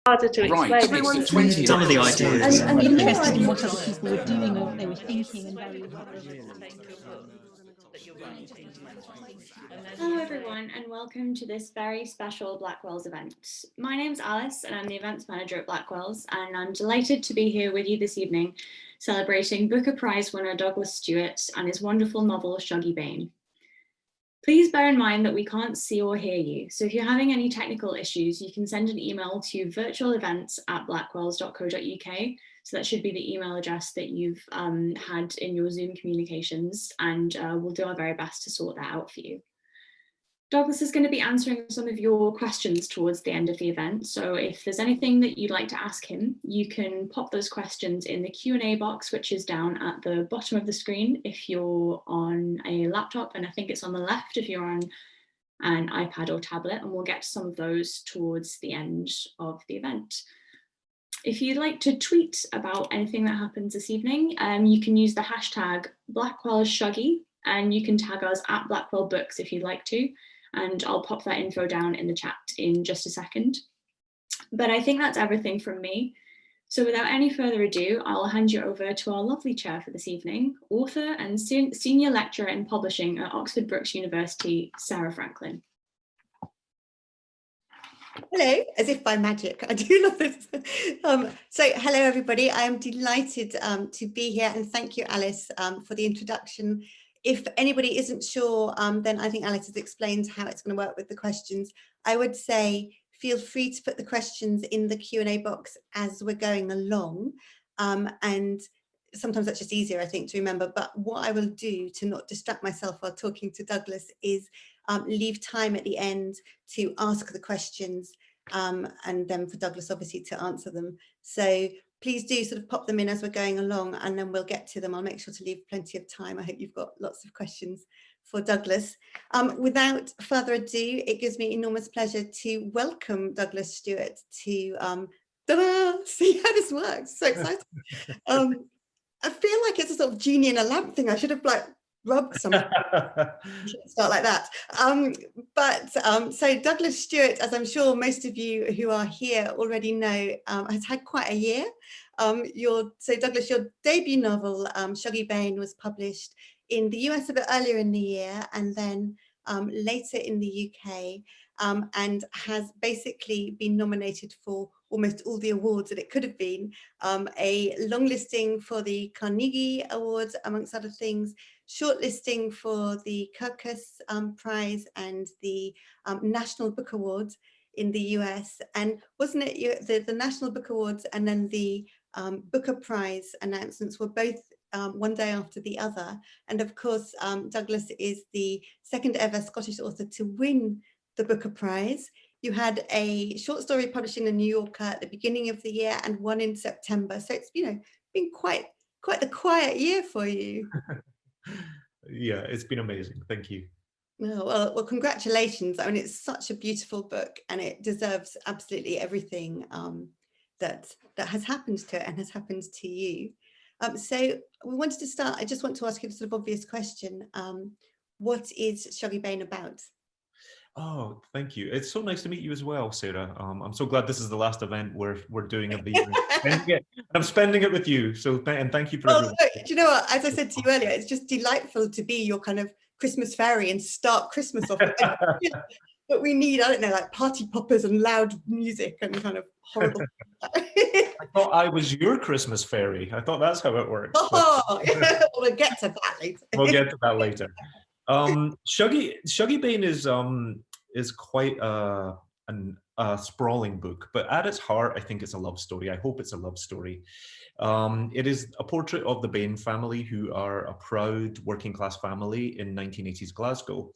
harder to explain. Right, Everyone's some of the ideas. And interested in what other people were doing or what they were thinking. Hello everyone and welcome to this very special Blackwell's event. My name's Alice and I'm the events manager at Blackwell's, and I'm delighted to be here with you this evening celebrating Booker Prize winner Douglas Stuart and his wonderful novel Shuggie Bain. Please bear in mind that we can't see or hear you, so if you're having any technical issues, you can send an email to virtualevents@blackwells.co.uk. So that should be the email address that you've had in your Zoom communications, and we'll do our very best to sort that out for you. Douglas is going to be answering some of your questions towards the end of the event, so if there's anything that you'd like to ask him, you can pop those questions in the Q&A box, which is down at the bottom of the screen if you're on a laptop, and I think it's on the left if you're on an iPad or tablet, and we'll get to some of those towards the end of the event. If you'd like to tweet about anything that happens this evening, you can use the hashtag BlackwellShuggie, and you can tag us at Blackwell Books if you'd like to, and I'll pop that info down in the chat in just a second. But I think that's everything from me. So without any further ado, I'll hand you over to our lovely chair for this evening, author and senior lecturer in publishing at Oxford Brookes University, Sarah Franklin. Hello, as if by magic. I do love this. So hello, everybody. I am delighted to be here, and thank you, Alice, for the introduction. If anybody isn't sure, then I think Alice has explained how it's going to work with the questions. I would say feel free to put the questions in the Q&A box as we're going along. And sometimes that's just easier, I think, to remember. But what I will do to not distract myself while talking to Douglas is leave time at the end to ask the questions and then for Douglas, obviously, to answer them. So please do sort of pop them in as we're going along, and then we'll get to them. I'll make sure to leave plenty of time. I hope you've got lots of questions for Douglas. Without further ado, it gives me enormous pleasure to welcome Douglas Stuart to see how this works. So excited. I feel like it's a sort of genie in a lamp thing. I should have like rubbed some. Start like that. So Douglas Stuart, as I'm sure most of you who are here already know, has had quite a year. So Douglas, your debut novel, Shuggie Bain, was published in the US a bit earlier in the year, and then later in the UK, and has basically been nominated for almost all the awards that it could have been. A long listing for the Carnegie Awards, amongst other things, shortlisting for the Kirkus Prize and the National Book Awards in the US. And wasn't it the National Book Awards and then the Booker Prize announcements were both one day after the other. And of course, Douglas is the second ever Scottish author to win the Booker Prize. You had a short story published in the New Yorker at the beginning of the year and one in September. So it's, been quite the quiet year for you. Yeah, it's been amazing. Thank you. Well, congratulations. I mean, it's such a beautiful book, and it deserves absolutely everything that has happened to it and has happened to you. So we wanted to start. I just want to ask you the sort of obvious question. What is Shuggie Bain about? Oh, thank you. It's so nice to meet you as well, Sarah. I'm so glad this is the last event we're doing of the year. And I'm spending it with you. So, and thank you for do you know what? As I said to you earlier, it's just delightful to be your kind of Christmas fairy and start Christmas off. But we need, I don't know, like party poppers and loud music and kind of horrible. I thought I was your Christmas fairy. I thought that's how it works. Oh, yeah. We'll get to that later. We'll get to that later. Shuggie Bain is quite a sprawling book, but at its heart, I think it's a love story. I hope it's a love story. It is a portrait of the Bain family, who are a proud working class family in 1980s Glasgow.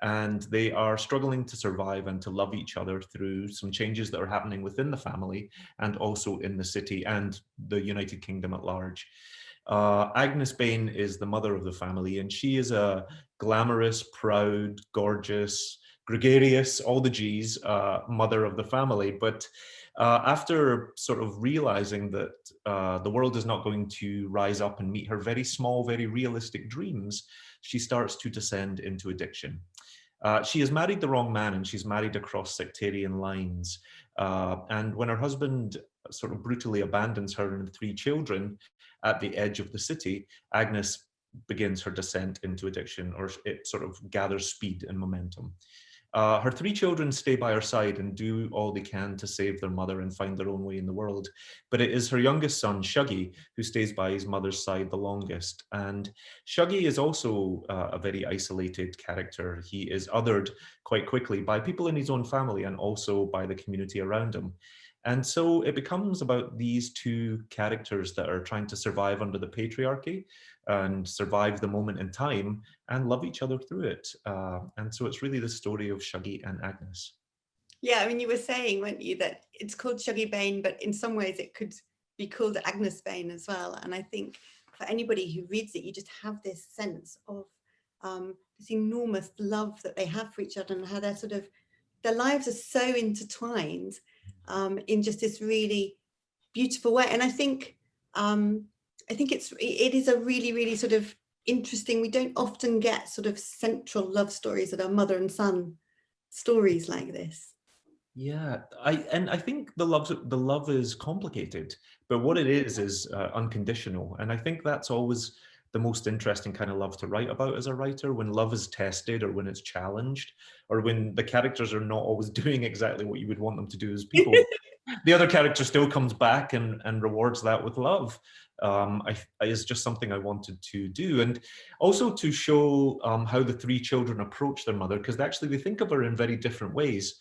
And they are struggling to survive and to love each other through some changes that are happening within the family and also in the city and the United Kingdom at large. Agnes Bain is the mother of the family, and she is a glamorous, proud, gorgeous, gregarious, all the G's, mother of the family. But after sort of realizing that the world is not going to rise up and meet her very small, very realistic dreams, she starts to descend into addiction. She has married the wrong man, and she's married across sectarian lines. And when her husband sort of brutally abandons her and the three children at the edge of the city, Agnes begins her descent into addiction, or it sort of gathers speed and momentum. Her three children stay by her side and do all they can to save their mother and find their own way in the world. But it is her youngest son, Shuggie, who stays by his mother's side the longest. And Shuggie is also a very isolated character. He is othered quite quickly by people in his own family and also by the community around him. And so it becomes about these two characters that are trying to survive under the patriarchy and survive the moment in time and love each other through it. And so it's really the story of Shuggie and Agnes. Yeah, I mean, you were saying, weren't you, that it's called Shuggie Bain, but in some ways it could be called Agnes Bain as well. And I think for anybody who reads it, you just have this sense of this enormous love that they have for each other, and how they're sort of, their lives are so intertwined in just this really beautiful way. And I think it is a really, really sort of interesting, we don't often get sort of central love stories that are mother and son stories like this. Yeah, I think the love is complicated, but what it is unconditional. And I think that's always the most interesting kind of love to write about as a writer, when love is tested or when it's challenged, or when the characters are not always doing exactly what you would want them to do as people. The other character still comes back and rewards that with love. Is just something I wanted to do, and also to show how the three children approach their mother, because actually they think of her in very different ways.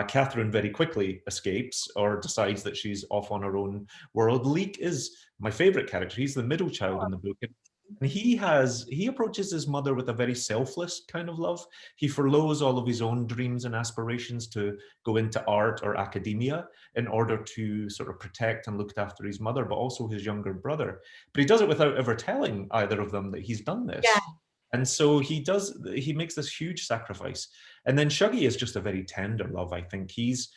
Catherine very quickly escapes or decides that she's off on her own world. Leek is my favorite character. He's the middle child in the book. And he approaches his mother with a very selfless kind of love. He forlows all of his own dreams and aspirations to go into art or academia in order to sort of protect and look after his mother, but also his younger brother. But he does it without ever telling either of them that he's done this. Yeah. And so he makes this huge sacrifice. And then Shuggie is just a very tender love, I think. He's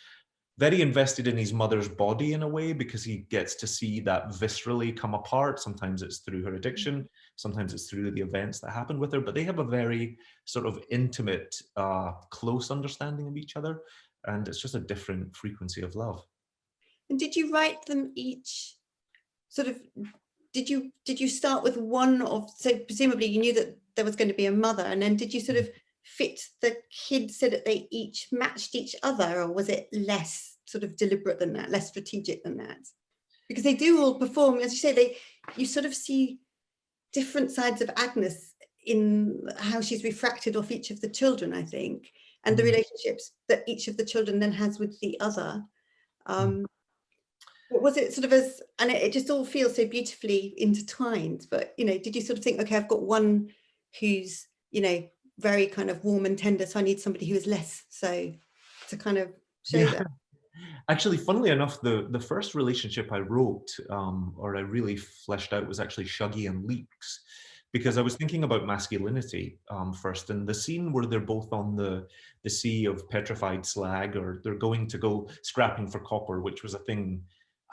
very invested in his mother's body in a way, because he gets to see that viscerally come apart. Sometimes it's through her addiction, sometimes it's through the events that happened with her, but they have a very sort of intimate, close understanding of each other. And it's just a different frequency of love. And did you write them each sort of, did you start with one of, so presumably you knew that there was going to be a mother, and then did you sort of fit the kids so that they each matched each other, or was it less sort of deliberate than that, less strategic than that? Because they do all perform, as you say, you sort of see different sides of Agnes in how she's refracted off each of the children, I think, and the relationships that each of the children then has with the other. Was it sort of as, and it just all feels so beautifully intertwined, but, you know, did you sort of think, okay, I've got one who's, you know, very kind of warm and tender, so I need somebody who is less so, to kind of show that? Actually, funnily enough, the first relationship I wrote, or I really fleshed out, was actually Shuggie and Leeks, because I was thinking about masculinity first, and the scene where they're both on the sea of petrified slag, or they're going to go scrapping for copper, which was a thing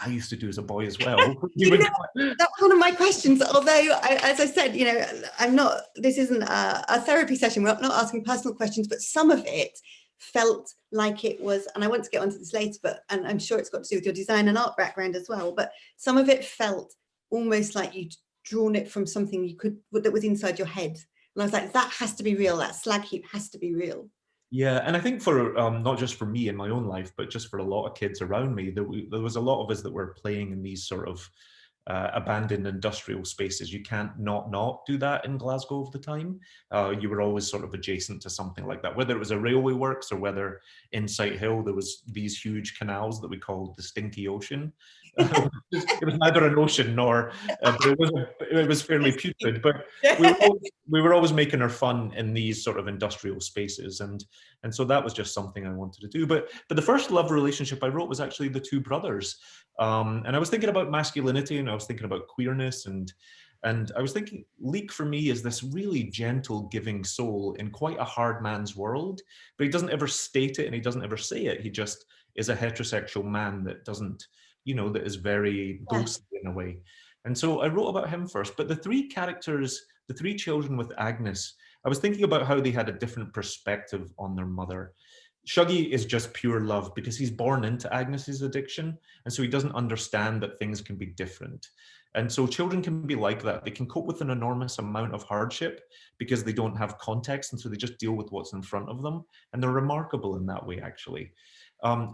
I used to do as a boy as well. That was one of my questions, although, as I said, you know, this isn't a therapy session, we're not asking personal questions, but some of it felt like it was, and I want to get onto this later, but, and I'm sure it's got to do with your design and art background as well, but some of it felt almost like you'd drawn it from something that was inside your head. And I was like, that has to be real, that slag heap has to be real. Yeah, and I think for not just for me in my own life, but just for a lot of kids around me, there was a lot of us that were playing in these sort of abandoned industrial spaces. You can't not do that in Glasgow of the time. You were always sort of adjacent to something like that, whether it was a railway works or whether in Sighthill there was these huge canals that we called the Stinky Ocean. It was neither an ocean nor, but it was fairly putrid. But we were always making our fun in these sort of industrial spaces, and so that was just something I wanted to do. But the first love relationship I wrote was actually the two brothers, and I was thinking about masculinity, and I was thinking about queerness, and I was thinking Leek for me is this really gentle, giving soul in quite a hard man's world, but he doesn't ever state it and he doesn't ever say it. He just is a heterosexual man that doesn't, you know, that is very ghostly in a way. And so I wrote about him first, but the three characters, the three children with Agnes, I was thinking about how they had a different perspective on their mother. Shuggie is just pure love because he's born into Agnes's addiction, and so he doesn't understand that things can be different. And so children can be like that. They can cope with an enormous amount of hardship because they don't have context, and so they just deal with what's in front of them. And they're remarkable in that way, actually.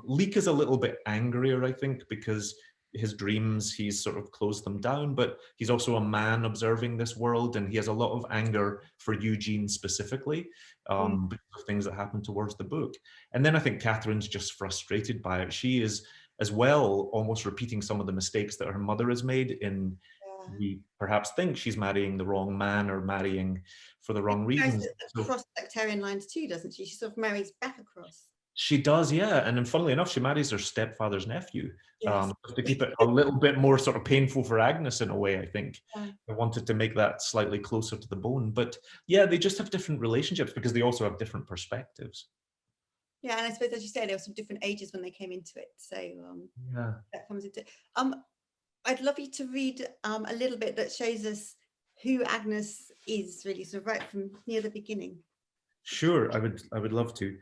Leek is a little bit angrier, I think, because his dreams, he's sort of closed them down, but he's also a man observing this world, and he has a lot of anger for Eugene specifically, because of things that happen towards the book. And then I think Catherine's just frustrated by it. She is as well almost repeating some of the mistakes that her mother has made in we perhaps think she's marrying the wrong man or marrying for the wrong reasons. Across sectarian lines too, doesn't she? She sort of marries back across. She does, yeah. And then funnily enough, she marries her stepfather's nephew. Yes. To keep it a little bit more sort of painful for Agnes in a way, I think. I wanted to make that slightly closer to the bone. But yeah, they just have different relationships because they also have different perspectives. Yeah, and I suppose, as you say, there were some different ages when they came into it. So yeah, that comes into I'd love you to read a little bit that shows us who Agnes is, really, sort of right from near the beginning. Sure, I would love to.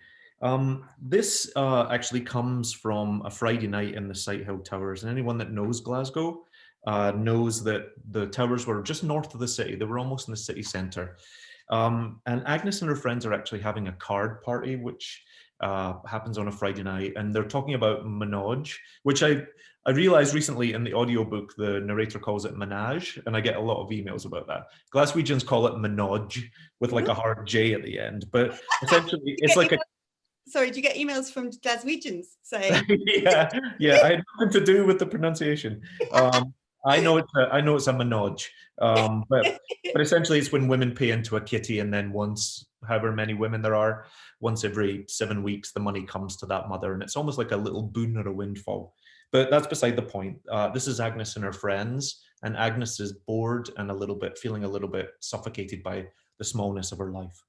This actually comes from a Friday night in the Sighthill Towers, and anyone that knows Glasgow knows that the towers were just north of the city. They were almost in the city centre. And Agnes and her friends are actually having a card party, which happens on a Friday night, and they're talking about menage, which I realized recently in the audiobook, the narrator calls it menage, and I get a lot of emails about that. Glaswegians call it menage with like a hard J at the end, but essentially it's like Sorry, do you get emails from Glaswegians saying? yeah, I had nothing to do with the pronunciation. I know it's a menage, but essentially it's when women pay into a kitty, and then once, however many women there are, once every 7 weeks, the money comes to that mother, and it's almost like a little boon or a windfall. But that's beside the point. This is Agnes and her friends, and Agnes is bored and feeling a little bit suffocated by the smallness of her life.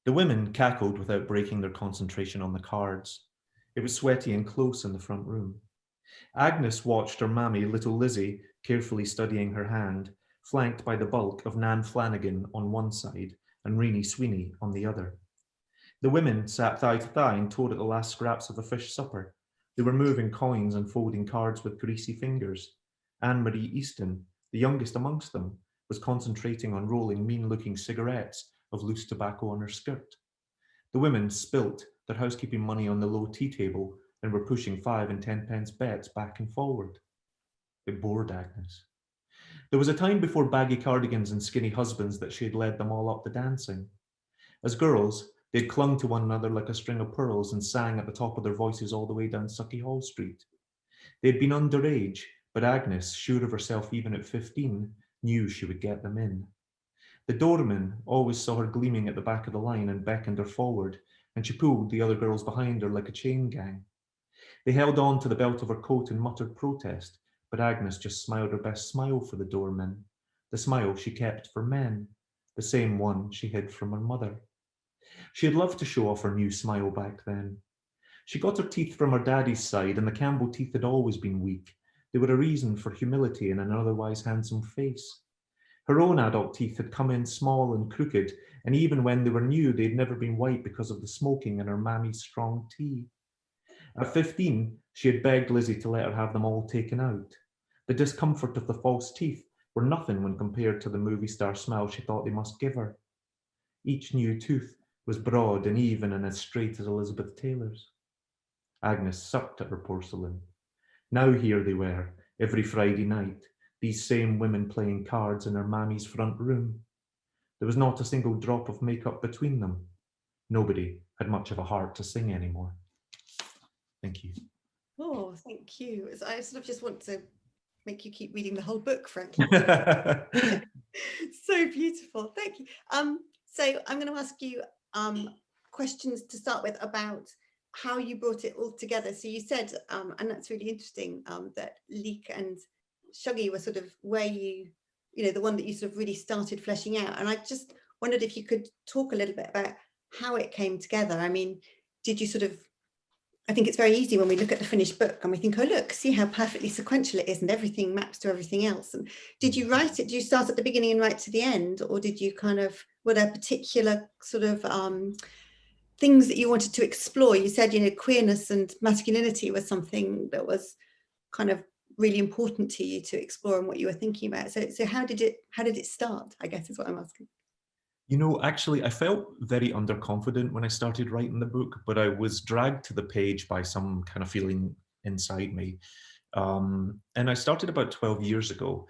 The women cackled without breaking their concentration on the cards. It was sweaty and close in the front room. Agnes watched her mammy, little Lizzie, carefully studying her hand, flanked by the bulk of Nan Flanagan on one side and Reenie Sweeney on the other. The women sat thigh to thigh and tore at the last scraps of the fish supper. They were moving coins and folding cards with greasy fingers. Anne-Marie Easton, the youngest amongst them, was concentrating on rolling mean-looking cigarettes of loose tobacco on her skirt. The women spilt their housekeeping money on the low tea table and were pushing 5 and 10 pence bets back and forward. It bored Agnes. There was a time before baggy cardigans and skinny husbands that she had led them all up the dancing. As girls, they had clung to one another like a string of pearls and sang at the top of their voices all the way down Sucky Hall Street. They had been underage, but Agnes, sure of herself even at 15, knew she would get them in. The doorman always saw her gleaming at the back of the line and beckoned her forward, and she pulled the other girls behind her like a chain gang. They held on to the belt of her coat and muttered protest, but Agnes just smiled her best smile for the doorman, the smile she kept for men, the same one she hid from her mother. She had loved to show off her new smile back then. She got her teeth from her daddy's side, and the Campbell teeth had always been weak. They were a reason for humility in an otherwise handsome face. Her own adult teeth had come in small and crooked, and even when they were new, they'd never been white because of the smoking in her mammy's strong tea. At 15, she had begged Lizzie to let her have them all taken out. The discomfort of the false teeth were nothing when compared to the movie star smile she thought they must give her. Each new tooth was broad and even and as straight as Elizabeth Taylor's. Agnes sucked at her porcelain. Now here they were, every Friday night, these same women playing cards in her mammy's front room. There was not a single drop of makeup between them. Nobody had much of a heart to sing anymore. Thank you. Oh, thank you. I sort of just want to make you keep reading the whole book, frankly. So beautiful. Thank you. So I'm going to ask you questions to start with about how you brought it all together. So you said, and that's really interesting, that Leek and Shuggie were sort of where you know, the one that you sort of really started fleshing out. And I just wondered if you could talk a little bit about how it came together. I mean, did you sort of, I think it's very easy when we look at the finished book and we think, oh, look, see how perfectly sequential it is and everything maps to everything else. And did you write it? Did you start at the beginning and write to the end? Or did you kind of, were there particular sort of things that you wanted to explore. You said, you know, queerness and masculinity was something that was kind of really important to you to explore and what you were thinking about. So how did it start, I guess is what I'm asking. You know, actually, I felt very underconfident when I started writing the book, but I was dragged to the page by some kind of feeling inside me. And I started about 12 years ago,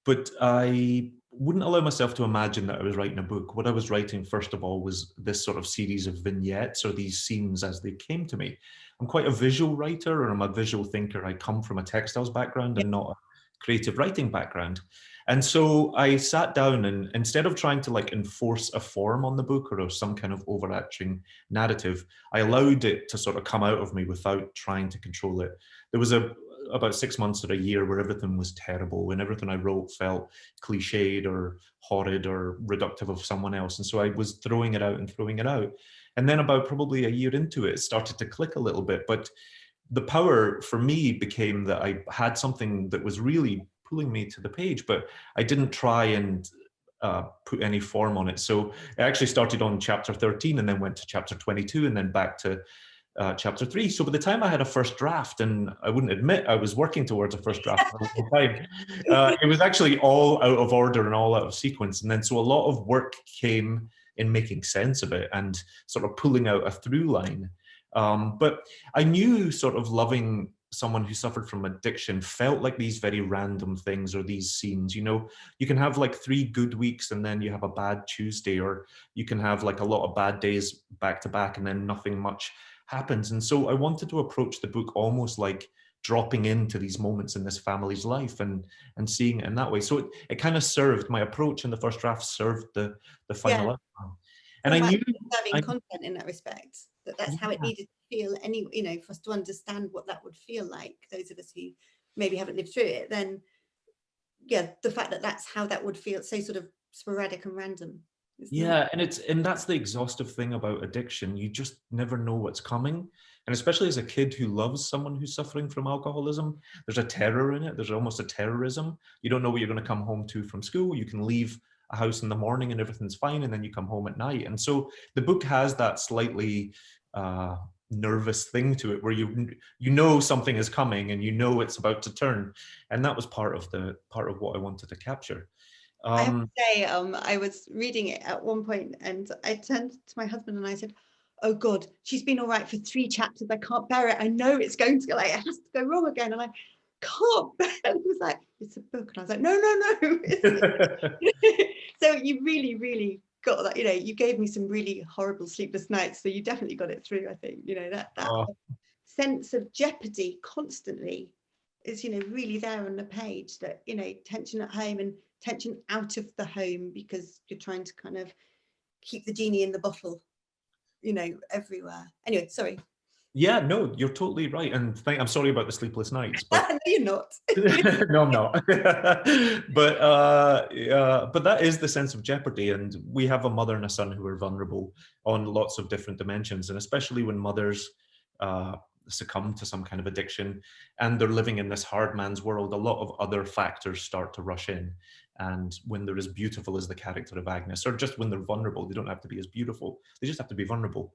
but I wouldn't allow myself to imagine that I was writing a book. What I was writing, first of all, was this sort of series of vignettes or these scenes as they came to me. I'm quite a visual writer, or I'm a visual thinker. I come from a textiles background and not a creative writing background. And so I sat down, and instead of trying to like enforce a form on the book or some kind of overarching narrative, I allowed it to sort of come out of me without trying to control it. There was about 6 months or a year where everything was terrible and everything I wrote felt cliched or horrid or reductive of someone else. And so I was throwing it out and throwing it out. And then about probably a year into it, it started to click a little bit. But the power for me became that I had something that was really pulling me to the page, but I didn't try and put any form on it. So I actually started on chapter 13 and then went to chapter 22 and then back to chapter 3. So by the time I had a first draft, and I wouldn't admit I was working towards a first draft for a long time, it was actually all out of order and all out of sequence. And then so a lot of work came in making sense of it and sort of pulling out a through line. But I knew sort of loving someone who suffered from addiction felt like these very random things or these scenes. You know, you can have like 3 good weeks and then you have a bad Tuesday, or you can have like a lot of bad days back to back and then nothing much happens. And so I wanted to approach the book almost like dropping into these moments in this family's life and seeing it in that way. So it kind of served, my approach in the first draft served the final outcome. And I knew serving content in that respect, that's how it needed to feel anyway, you know, for us to understand what that would feel like, those of us who maybe haven't lived through it, then yeah, the fact that that's how that would feel, so sort of sporadic and random. Yeah, and that's the exhaustive thing about addiction. You just never know what's coming. And especially as a kid who loves someone who's suffering from alcoholism, there's a terror in it. There's almost a terrorism. You don't know what you're going to come home to from school. You can leave a house in the morning and everything's fine, and then you come home at night. And so the book has that slightly nervous thing to it, where you know something is coming and you know it's about to turn. And that was part of what I wanted to capture. I have to say, I was reading it at one point and I turned to my husband and I said, oh God, she's been all right for 3 chapters. I can't bear it. I know it's going to, like, it has to go wrong again. And I can't bear it. He was like, it's a book. And I was like, no. So you really, really got that, you know, you gave me some really horrible sleepless nights. So you definitely got it through, I think, you know, that sense of jeopardy constantly is, you know, really there on the page, that, you know, tension at home and tension out of the home because you're trying to kind of keep the genie in the bottle, you know, everywhere. Anyway, sorry. Yeah, no, you're totally right. And I'm sorry about the sleepless nights. But No, you're not. no, I'm not. But that is the sense of jeopardy. And we have a mother and a son who are vulnerable on lots of different dimensions. And especially when mothers succumb to some kind of addiction and they're living in this hard man's world, a lot of other factors start to rush in. And when they're as beautiful as the character of Agnes, or just when they're vulnerable, they don't have to be as beautiful, they just have to be vulnerable.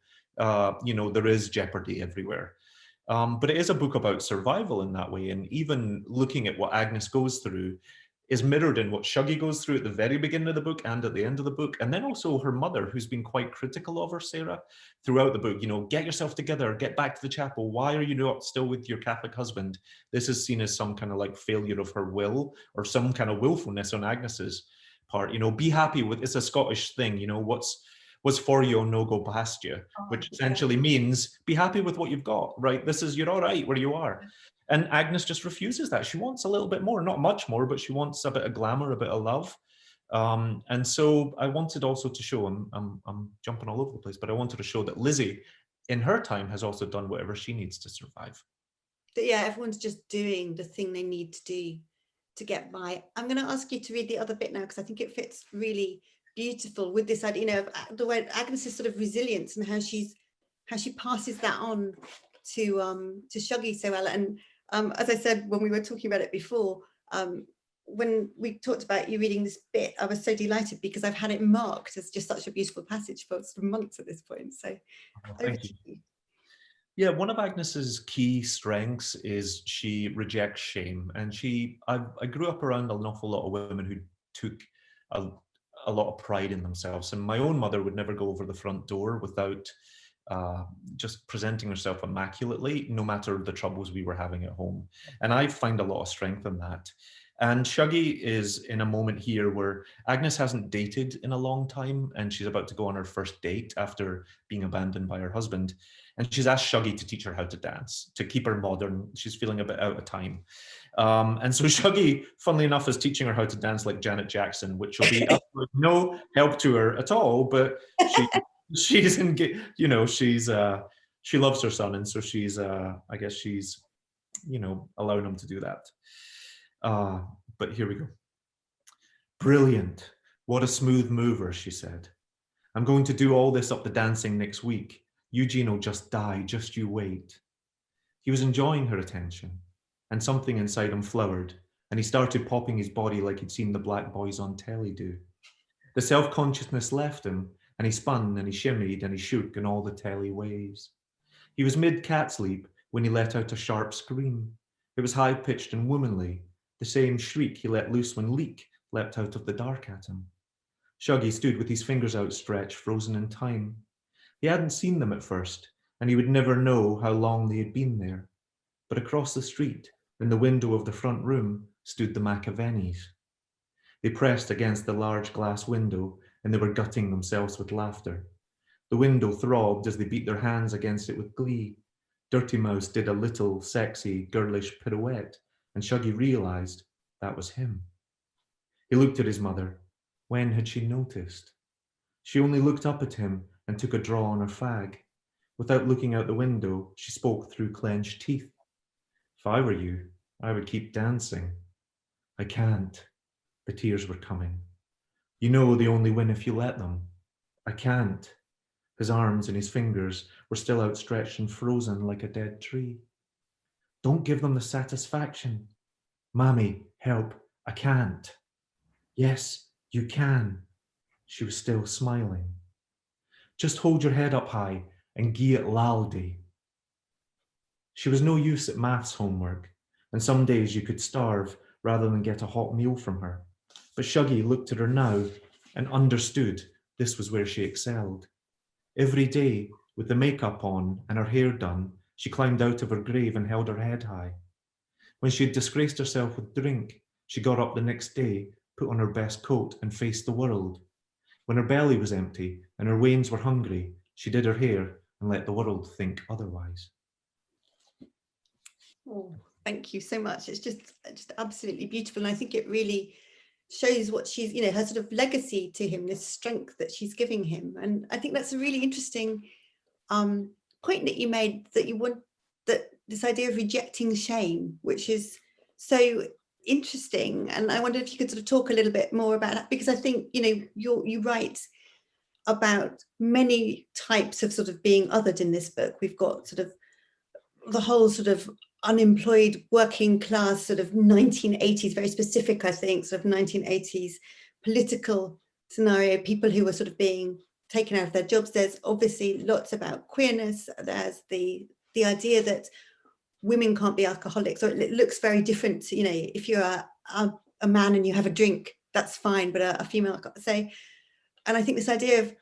You know, there is jeopardy everywhere. But it is a book about survival in that way. And even looking at what Agnes goes through is mirrored in what Shuggie goes through at the very beginning of the book and at the end of the book. And then also her mother, who's been quite critical of her, Sarah, throughout the book. You know, get yourself together, get back to the chapel. Why are you not still with your Catholic husband? This is seen as some kind of like failure of her will or some kind of willfulness on Agnes's part. You know, be happy with, it's a Scottish thing, you know, what's for you no go past you, which essentially means be happy with what you've got, right? You're all right where you are. And Agnes just refuses that. She wants a little bit more, not much more, but she wants a bit of glamour, a bit of love. And so I wanted also to show, I'm jumping all over the place, but I wanted to show that Lizzie in her time has also done whatever she needs to survive. Yeah, everyone's just doing the thing they need to do to get by. I'm going to ask you to read the other bit now, because I think it fits really beautiful with this idea, you know, of the way Agnes's sort of resilience and how she passes that on to Shuggie so well. And as I said when we were talking about it before, when we talked about you reading this bit, I was so delighted because I've had it marked as just such a beautiful passage for months at this point. So over to you. Yeah, one of Agnes's key strengths is she rejects shame, and I grew up around an awful lot of women who took a lot of pride in themselves, and my own mother would never go over the front door without just presenting herself immaculately, no matter the troubles we were having at home. And I find a lot of strength in that. And Shuggie is in a moment here where Agnes hasn't dated in a long time, and she's about to go on her first date after being abandoned by her husband. And she's asked Shuggie to teach her how to dance, to keep her modern. She's feeling a bit out of time. And so Shuggie, funnily enough, is teaching her how to dance like Janet Jackson, which will be absolutely no help to her at all. But she's she loves her son, and so she's I guess she's allowing him to do that. But here we go. Brilliant. What a smooth mover, she said. I'm going to do all this up the dancing next week. Eugene will just die, just you wait. He was enjoying her attention, and something inside him flowered, and he started popping his body like he'd seen the black boys on telly do. The self-consciousness left him, and he spun and he shimmied and he shook in all the telly waves. He was mid-cat leap when he let out a sharp scream. It was high-pitched and womanly, the same shriek he let loose when Leek leapt out of the dark at him. Shuggie stood with his fingers outstretched, frozen in time. He hadn't seen them at first, and he would never know how long they had been there. But across the street, in the window of the front room, stood the McAvenis. They pressed against the large glass window, and they were gutting themselves with laughter. The window throbbed as they beat their hands against it with glee. Dirty Mouse did a little, sexy, girlish pirouette, and Shuggie realized that was him. He looked at his mother. When had she noticed? She only looked up at him and took a draw on her fag. Without looking out the window, she spoke through clenched teeth. If I were you, I would keep dancing. I can't. The tears were coming. You know they only win if you let them. I can't. His arms and his fingers were still outstretched and frozen like a dead tree. Don't give them the satisfaction. Mammy, help, I can't. Yes, you can. She was still smiling. Just hold your head up high and gie it laldy. She was no use at maths homework, and some days you could starve rather than get a hot meal from her. But Shuggie looked at her now and understood this was where she excelled. Every day, with the makeup on and her hair done, she climbed out of her grave and held her head high. When she had disgraced herself with drink, she got up the next day, put on her best coat and faced the world. When her belly was empty and her wains were hungry, she did her hair and let the world think otherwise. Oh, thank you so much. It's just absolutely beautiful. And I think it really shows what she's, her sort of legacy to him, this strength that she's giving him. And I think that's a really interesting point that you made, that you want that this idea of rejecting shame, which is so interesting. And I wonder if you could sort of talk a little bit more about that, because I think, you write about many types of sort of being othered in this book. We've got sort of the whole sort of unemployed working class sort of 1980s, very specific, I think, sort of 1980s political scenario, people who were sort of being taken out of their jobs. There's obviously lots about queerness. There's the idea that women can't be alcoholics, or it looks very different. If you're a man and you have a drink, that's fine, but a female can't say. And I think this idea of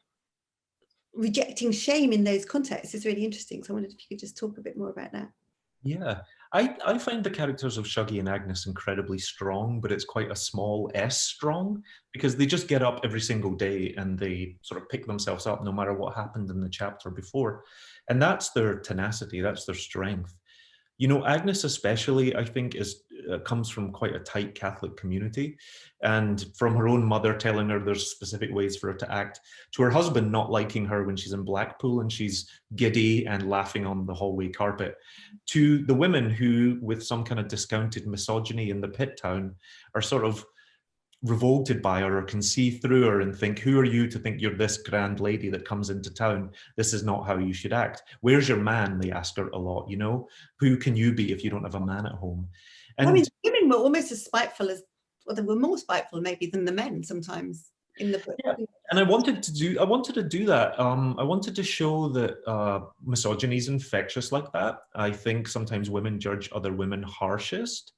rejecting shame in those contexts is really interesting. So I wondered if you could just talk a bit more about that. Yeah, I find the characters of Shuggie and Agnes incredibly strong, but it's quite a small S strong, because they just get up every single day and they sort of pick themselves up no matter what happened in the chapter before. And that's their tenacity, that's their strength. Agnes especially, I think, comes from quite a tight Catholic community, and from her own mother telling her there's specific ways for her to act, to her husband not liking her when she's in Blackpool and she's giddy and laughing on the hallway carpet, to the women who, with some kind of discounted misogyny in the pit town, are sort of revolted by her or can see through her and think, who are you to think you're this grand lady that comes into town? This is not how you should act. Where's your man? They ask her a lot, who can you be if you don't have a man at home? And I mean, women were almost as spiteful as well, they were more spiteful maybe than the men sometimes in the book. Yeah. And I wanted to do that. I wanted to show that misogyny is infectious like that. I think sometimes women judge other women harshest.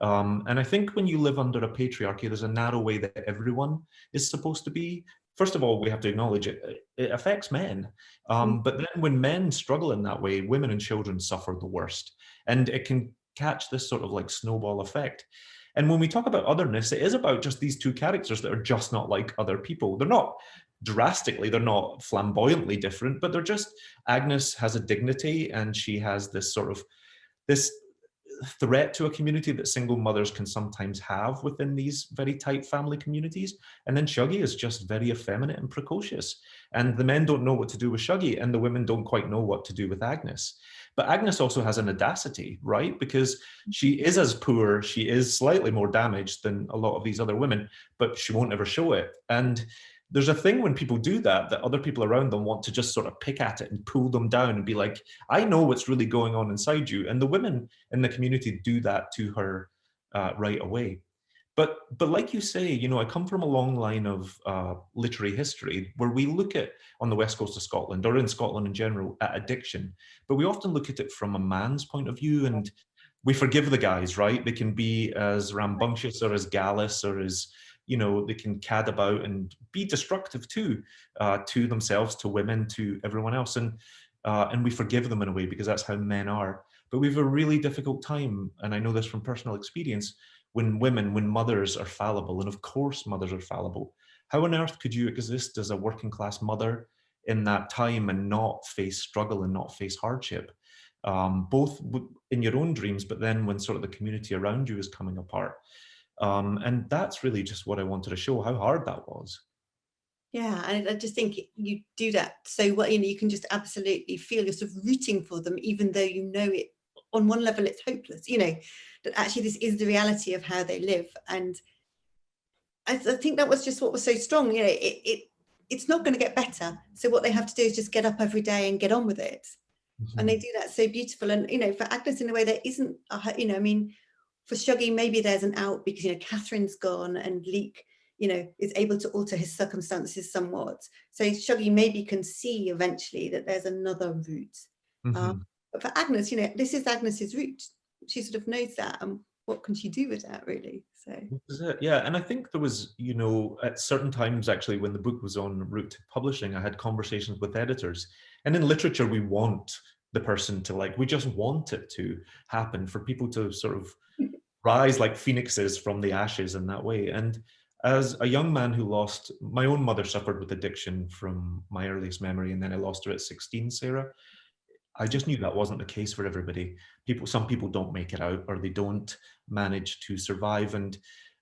And I think when you live under a patriarchy, there's a narrow way that everyone is supposed to be. First of all, we have to acknowledge it affects men. But then when men struggle in that way, women and children suffer the worst. And it can catch this sort of like snowball effect. And when we talk about otherness, it is about just these two characters that are just not like other people. They're not drastically, they're not flamboyantly different, but they're just, Agnes has a dignity and she has this sort of, this threat to a community that single mothers can sometimes have within these very tight family communities. And then Shuggie is just very effeminate and precocious. And the men don't know what to do with Shuggie, and the women don't quite know what to do with Agnes. But Agnes also has an audacity, right? Because she is as poor, she is slightly more damaged than a lot of these other women, but she won't ever show it. And there's a thing when people do that, that other people around them want to just sort of pick at it and pull them down and be like, I know what's really going on inside you. And the women in the community do that to her right away. But like you say, you know, I come from a long line of literary history where we look at, on the west coast of Scotland, or in Scotland in general, at addiction, but we often look at it from a man's point of view, and we forgive the guys, right? They can be as rambunctious or as gallous or as, you know, they can cad about and be destructive too, to themselves, to women, to everyone else. And we forgive them in a way because that's how men are. But we have a really difficult time, and I know this from personal experience, when mothers are fallible, and of course mothers are fallible. How on earth could you exist as a working class mother in that time and not face struggle and not face hardship? Both in your own dreams, but then when sort of the community around you is coming apart. And that's really just what I wanted to show, how hard that was. Yeah, and I just think you do that so well, you know, you can just absolutely feel you're sort of rooting for them, even though you know it on one level it's hopeless, you know, that actually this is the reality of how they live. And I think that was just what was so strong, you know, it's not going to get better. So what they have to do is just get up every day and get on with it. Mm-hmm. And they do that so beautiful. And, you know, for Agnes in a way there isn't, you know, I mean, for Shuggie, maybe there's an out because, you know, Catherine's gone and Leek, you know, is able to alter his circumstances somewhat. So Shuggie maybe can see eventually that there's another route. Mm-hmm. But for Agnes, you know, this is Agnes's route. She sort of knows that. And what can she do with that, really? So this is it. Yeah, and I think there was, you know, at certain times actually when the book was en route to publishing, I had conversations with editors. And in literature, we want the person to, like, we just want it to happen, for people to sort of rise like phoenixes from the ashes in that way. And as a young man who lost, my own mother suffered with addiction from my earliest memory, and then I lost her at 16, Sarah. I just knew that wasn't the case for everybody. Some people don't make it out, or they don't manage to survive. And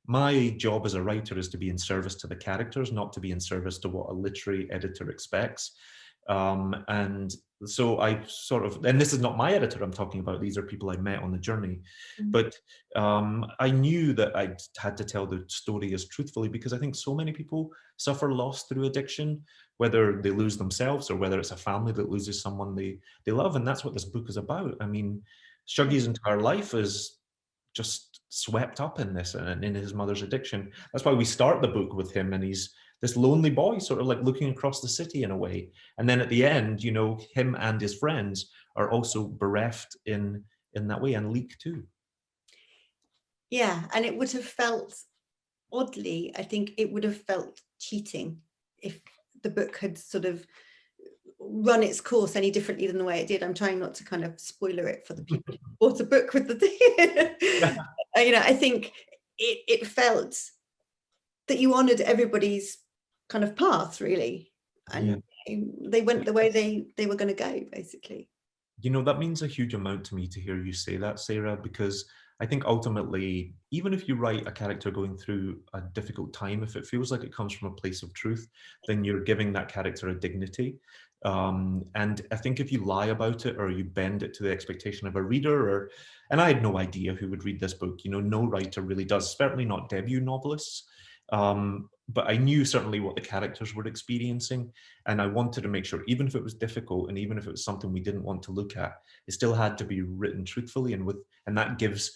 my job as a writer is to be in service to the characters, not to be in service to what a literary editor expects. And so I sort of, and this is not my editor I'm talking about, these are people I met on the journey. Mm-hmm. But I knew that I had to tell the story as truthfully, because I think so many people suffer loss through addiction, whether they lose themselves or whether it's a family that loses someone they love. And that's what this book is about. I mean, Shuggie's entire life is just swept up in this and in his mother's addiction. That's why we start the book with him, and he's this lonely boy sort of like looking across the city in a way. And then at the end, you know, him and his friends are also bereft in that way, and Leek too. Yeah, and it would have felt, oddly, I think it would have felt cheating if the book had sort of run its course any differently than the way it did. I'm trying not to kind of spoiler it for the people who bought the book with the thing. You know, I think it felt that you honoured everybody's kind of path, really, and they went the way they were going to go, basically. You know, that means a huge amount to me to hear you say that, Sarah, because I think ultimately, even if you write a character going through a difficult time, if it feels like it comes from a place of truth, then you're giving that character a dignity. And I think if you lie about it, or you bend it to the expectation of a reader, and I had no idea who would read this book, you know, no writer really does, certainly not debut novelists. But I knew certainly what the characters were experiencing, and I wanted to make sure, even if it was difficult and even if it was something we didn't want to look at, it still had to be written truthfully, and that gives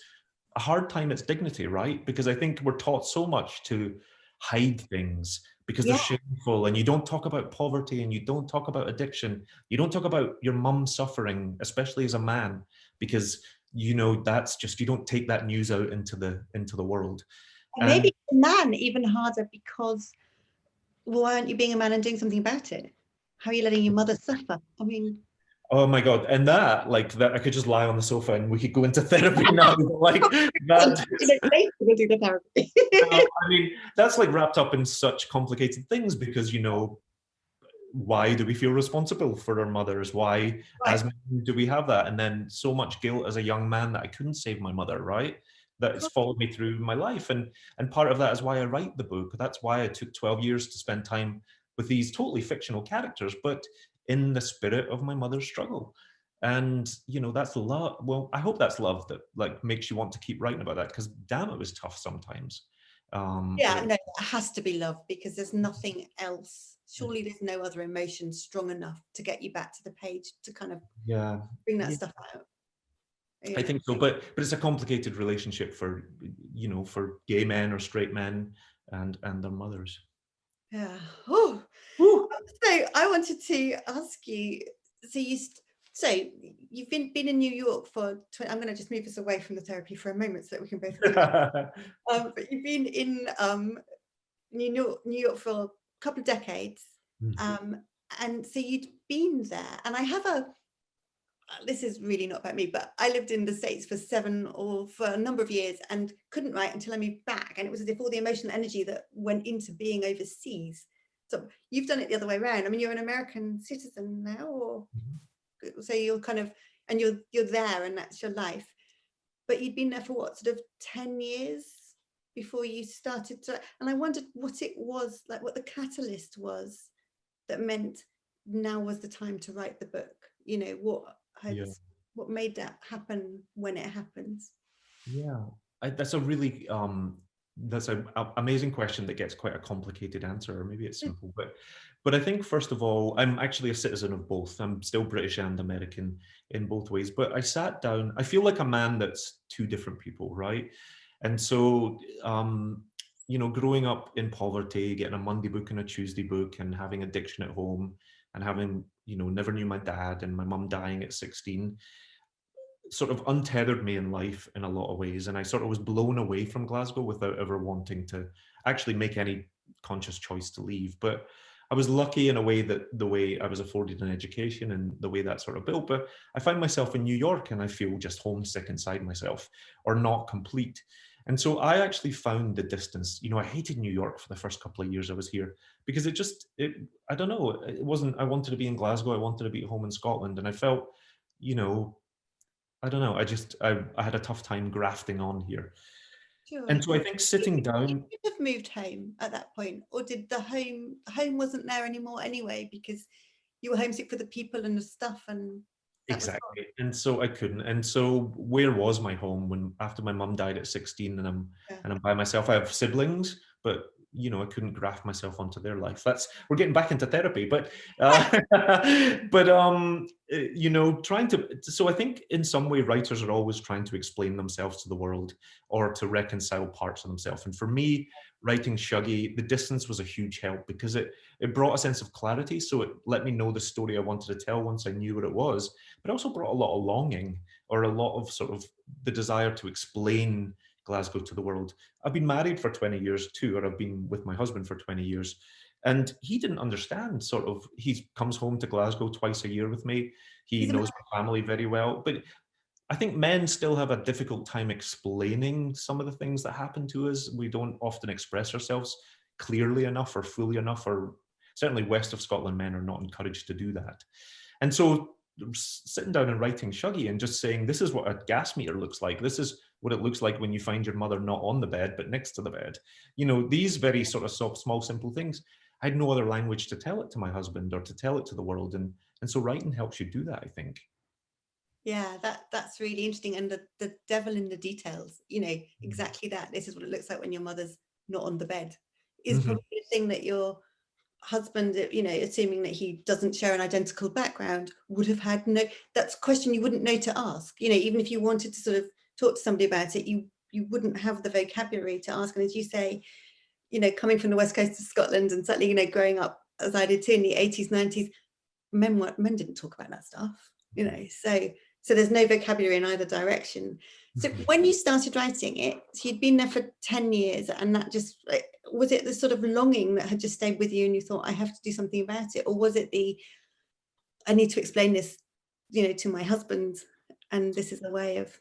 a hard time its dignity, right? Because I think we're taught so much to hide things because they're shameful, and you don't talk about poverty, and you don't talk about addiction, you don't talk about your mum suffering, especially as a man, because you know that's just, you don't take that news out into the world. And maybe a man even harder, because why aren't you being a man and doing something about it? How are you letting your mother suffer? I mean, oh my God. And that, like, that I could just lie on the sofa and we could go into therapy now. Like that. We'll do the therapy. I mean, that's like wrapped up in such complicated things because, you know, why do we feel responsible for our mothers? Why, as men, do we have that? And then so much guilt as a young man that I couldn't save my mother, right? That it's followed me through my life. And part of that is why I write the book. That's why I took 12 years to spend time with these totally fictional characters, but in the spirit of my mother's struggle. And, you know, that's love. Well, I hope that's love that like makes you want to keep writing about that, because damn, it was tough sometimes. Yeah, no, it has to be love, because there's nothing else. Surely there's no other emotion strong enough to get you back to the page to kind of bring that stuff out. I think so, but it's a complicated relationship for, you know, for gay men or straight men and their mothers. Yeah. Oh. So I wanted to ask you. So you've been in New York for. I'm going to just move us away from the therapy for a moment so that we can both. But you've been in New York for a couple of decades, and so you'd been there. And I have this is really not about me, but I lived in the States for a number of years and couldn't write until I moved back. And it was as if all the emotional energy that went into being overseas. So you've done it the other way around. I mean, you're an American citizen now, or so you're kind of, and you're there and that's your life. But you'd been there for what, sort of 10 years before you started to, and I wondered what it was, like what the catalyst was that meant now was the time to write the book. You know, what made that happen when it happens? Yeah, that's a really that's an amazing question that gets quite a complicated answer, or maybe it's simple. But I think first of all, I'm actually a citizen of both. I'm still British and American in both ways. But I sat down. I feel like a man that's two different people, right? And so, you know, growing up in poverty, getting a Monday book and a Tuesday book, and having addiction at home, and having, you know, never knew my dad, and my mum dying at 16. Sort of untethered me in life in a lot of ways, and I sort of was blown away from Glasgow without ever wanting to actually make any conscious choice to leave. But I was lucky in a way that the way I was afforded an education and the way that sort of built. But I find myself in New York and I feel just homesick inside myself, or not complete. And so I actually found the distance. You know, I hated New York for the first couple of years I was here, because I don't know, it wasn't, I wanted to be in Glasgow, I wanted to be at home in Scotland, and I felt, you know, I don't know. I had a tough time grafting on here. Sure. And so I think sitting down. You could have moved home at that point, or did the home wasn't there anymore anyway, because you were homesick for the people and the stuff, and Exactly. And so I couldn't. And so where was my home when after my mum died at 16 and I'm by myself? I have siblings, but you know, I couldn't graft myself onto their life. We're getting back into therapy, but you know, so I think in some way writers are always trying to explain themselves to the world, or to reconcile parts of themselves. And for me, writing Shuggie, the distance was a huge help, because it brought a sense of clarity. So it let me know the story I wanted to tell once I knew what it was, but also brought a lot of longing, or a lot of sort of the desire to explain Glasgow to the world. I've been married for 20 years too, or I've been with my husband for 20 years. And he didn't understand, sort of, he comes home to Glasgow twice a year with me. He knows my family very well. But I think men still have a difficult time explaining some of the things that happen to us. We don't often express ourselves clearly enough or fully enough, or certainly west of Scotland men are not encouraged to do that. And so sitting down and writing Shuggie and just saying, this is what a gas meter looks like. This is what it looks like when you find your mother not on the bed, but next to the bed. You know, these very sort of small, simple things. I had no other language to tell it to my husband or to tell it to the world. And so writing helps you do that, I think. Yeah, that's really interesting. And the devil in the details, you know, exactly that. This is what it looks like when your mother's not on the bed, is probably the thing that your husband, you know, assuming that he doesn't share an identical background, would have had that's a question you wouldn't know to ask. You know, even if you wanted to sort of talk to somebody about it, you you wouldn't have the vocabulary to ask. And as you say, you know, coming from the west coast of Scotland, and certainly, you know, growing up as I did too in the 80s, 90s, men didn't talk about that stuff, you know, so there's no vocabulary in either direction. So when you started writing it, so you'd been there for 10 years, and that just, was it the sort of longing that had just stayed with you and you thought, I have to do something about it? Or was it I need to explain this, you know, to my husband, and this is a way of...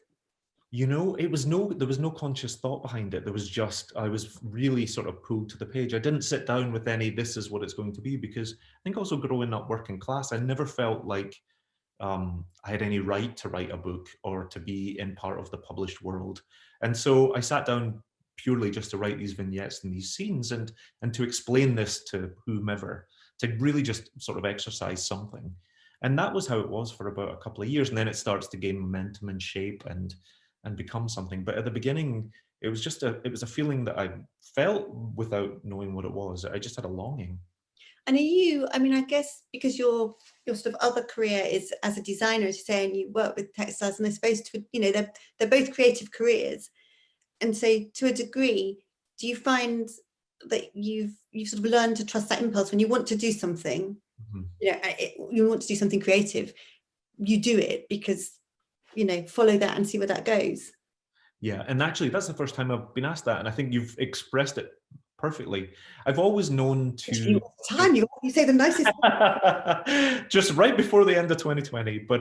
You know, there was no conscious thought behind it. There was just, I was really sort of pulled to the page. I didn't sit down with any, this is what it's going to be, because I think also growing up working class, I never felt like I had any right to write a book or to be in part of the published world. And so I sat down purely just to write these vignettes and these scenes, and to explain this to whomever, to really just sort of exercise something. And that was how it was for about a couple of years. And then it starts to gain momentum and shape and become something. But at the beginning, it was just it was a feeling that I felt without knowing what it was. I just had a longing. And are you, I mean, I guess because your sort of other career is as a designer, as you say, and you work with textiles, and I suppose, you know, they're both creative careers. And so to a degree, do you find that you've sort of learned to trust that impulse when you want to do something, you know, you want to do something creative, you do it because, you know, follow that and see where that goes? Yeah, and actually that's the first time I've been asked that, and I think you've expressed it perfectly. I've always known to... Time you say the nicest just right before the end of 2020, but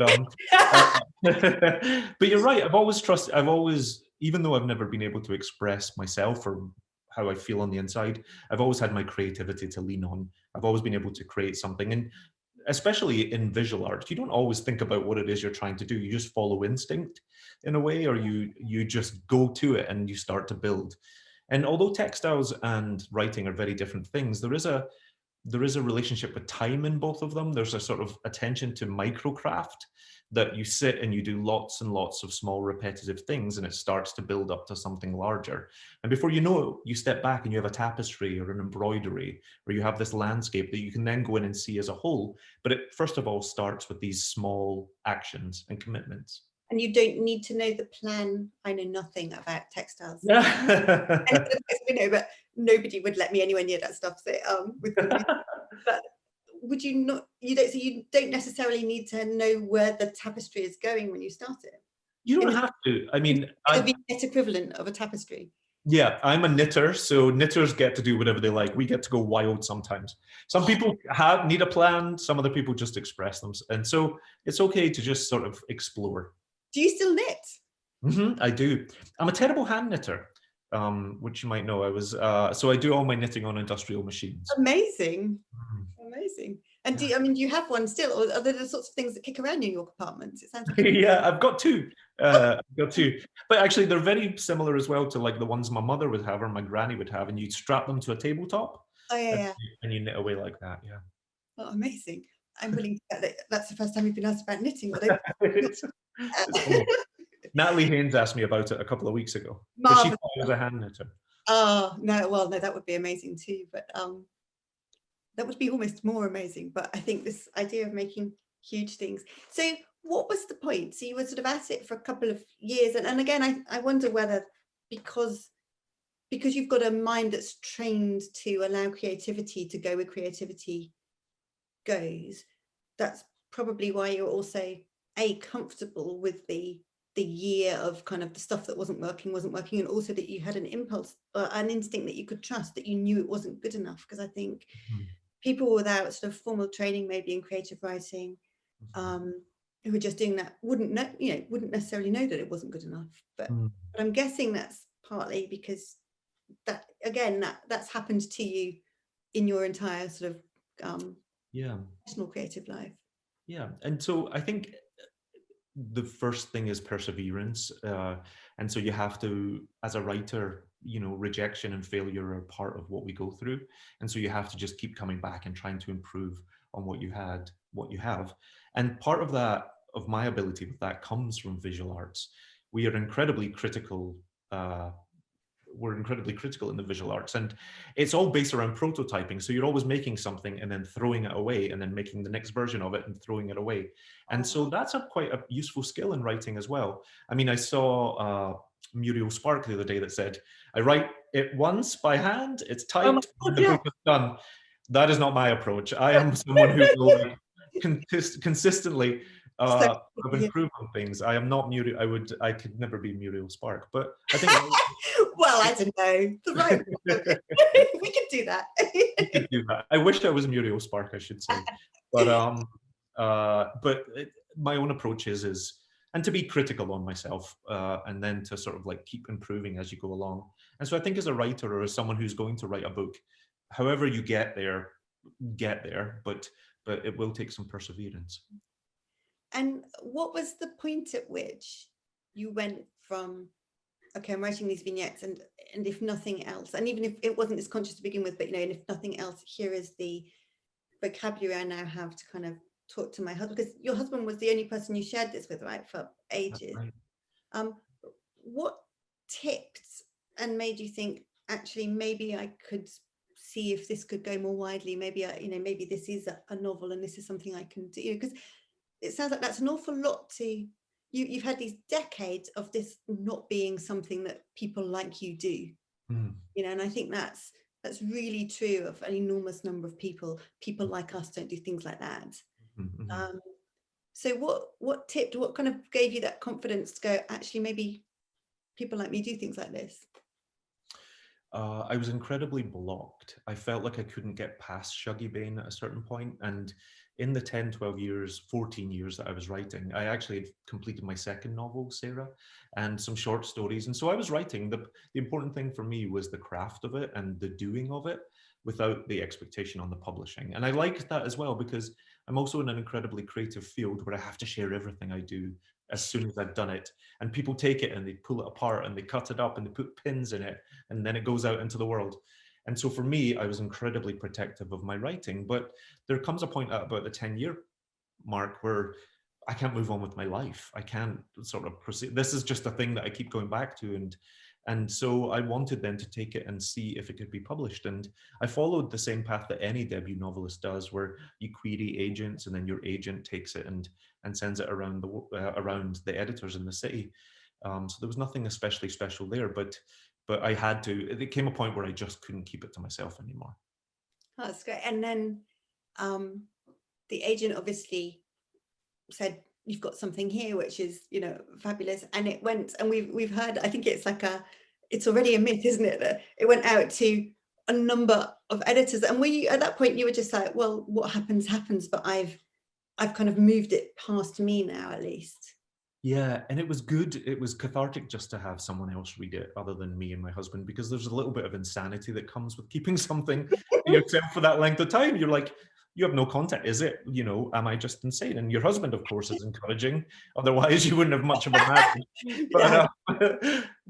but you're right. I've always, even though I've never been able to express myself or how I feel on the inside, I've always had my creativity to lean on. I've always been able to create something, and especially in visual art, you don't always think about what it is you're trying to do. You just follow instinct in a way, or you just go to it and you start to build. And although textiles and writing are very different things, there is a relationship with time in both of them. There's a sort of attention to microcraft, that you sit and you do lots and lots of small repetitive things, and it starts to build up to something larger. And before you know it, you step back and you have a tapestry or an embroidery, or you have this landscape that you can then go in and see as a whole. But it first of all starts with these small actions and commitments. And you don't need to know the plan. I know nothing about textiles. Yeah. You know, but nobody would let me anywhere near that stuff. So, but would you not? You don't necessarily need to know where the tapestry is going when you start it. You don't have to. I mean, the net equivalent of a tapestry. Yeah, I'm a knitter, so knitters get to do whatever they like. We get to go wild sometimes. Some people need a plan. Some other people just express them, and so it's okay to just sort of explore. Do you still knit? I do. I'm a terrible hand knitter, which you might know. I was so I do all my knitting on industrial machines. Amazing, amazing. And do you have one still, or are there the sorts of things that kick around in your compartments? It sounds like yeah, I've got two. But actually, they're very similar as well to like the ones my mother would have or my granny would have, and you'd strap them to a tabletop. Oh yeah, and you knit away like that. Yeah. Oh, amazing. I'm willing to bet that that's the first time you've been asked about knitting. Natalie Haynes asked me about it a couple of weeks ago. But she thought I was a hand knitter. Oh no, well no, that would be amazing too. But that would be almost more amazing. But I think this idea of making huge things. So what was the point? So you were sort of at it for a couple of years, and again, I wonder whether because you've got a mind that's trained to allow creativity to go where creativity goes, that's probably why you're also comfortable with the year of kind of the stuff that wasn't working, and also that you had an impulse, an instinct that you could trust, that you knew it wasn't good enough. Because I think people without sort of formal training, maybe in creative writing, who were just doing that, wouldn't necessarily know that it wasn't good enough. But I'm guessing that's partly because that's happened to you in your entire sort of personal creative life. Yeah, and so I think the first thing is perseverance, and so you have to, as a writer, rejection and failure are part of what we go through, and so you have to just keep coming back and trying to improve on what you have. And part of that, of my ability with that, comes from visual arts. We are incredibly critical. We're incredibly critical in the visual arts, and it's all based around prototyping. So you're always making something and then throwing it away, and then making the next version of it and throwing it away. And so that's quite a useful skill in writing as well. I mean, I saw Muriel Spark the other day that said, I write it once by hand, it's Oh my typed, God, and the yeah. book is done. That is not my approach. I am someone who will like consistently improve on things. I am not Muriel. I could never be Muriel Spark, but I think well, I don't know. The right we could do that. we could do that. I wish I was Muriel Spark, I should say. But my own approach is and to be critical on myself, and then to sort of like keep improving as you go along. And so I think as a writer or as someone who's going to write a book, however you get there, but it will take some perseverance. And what was the point at which you went from, okay, I'm writing these vignettes, and if nothing else, and even if it wasn't as conscious to begin with, but and if nothing else, here is the vocabulary I now have to kind of talk to my husband, because your husband was the only person you shared this with, right, for ages. Right. What tipped and made you think, actually, maybe I could see if this could go more widely? Maybe maybe this is a novel, and this is something I can do. Because it sounds like that's an awful lot to you've had these decades of this not being something that people like you do. And I think that's really true of an enormous number of people like us don't do things like that. So what kind of gave you that confidence to go, actually, maybe people like me do things like this? I was incredibly blocked. I felt like I couldn't get past Shuggie Bain at a certain point. And in the 10, 12 years, 14 years that I was writing, I actually had completed my second novel, Sarah, and some short stories. And so I was writing. The important thing for me was the craft of it and the doing of it without the expectation on the publishing. And I liked that as well, because I'm also in an incredibly creative field where I have to share everything I do as soon as I've done it. And people take it and they pull it apart and they cut it up and they put pins in it, and then it goes out into the world. And so for me, I was incredibly protective of my writing. But there comes a point at about the 10-year mark where I can't move on with my life. I can't sort of proceed. This is just a thing that I keep going back to. And so I wanted then to take it and see if it could be published. And I followed the same path that any debut novelist does, where you query agents and then your agent takes it and sends it around the editors in the city. So there was nothing especially special there, but I had to. It came a point where I just couldn't keep it to myself anymore. Oh, that's great. And then the agent obviously said, you've got something here, which is, fabulous. And it went, and we've heard, I think it's already a myth, isn't it, that it went out to a number of editors. And at that point you were just like, well, what happens, but I've kind of moved it past me now, at least. Yeah, and it was good. It was cathartic just to have someone else read it other than me and my husband, because there's a little bit of insanity that comes with keeping something to yourself for that length of time. You're like, you have no content, is it? Am I just insane? And your husband, of course, is encouraging. Otherwise, you wouldn't have much of a marriage.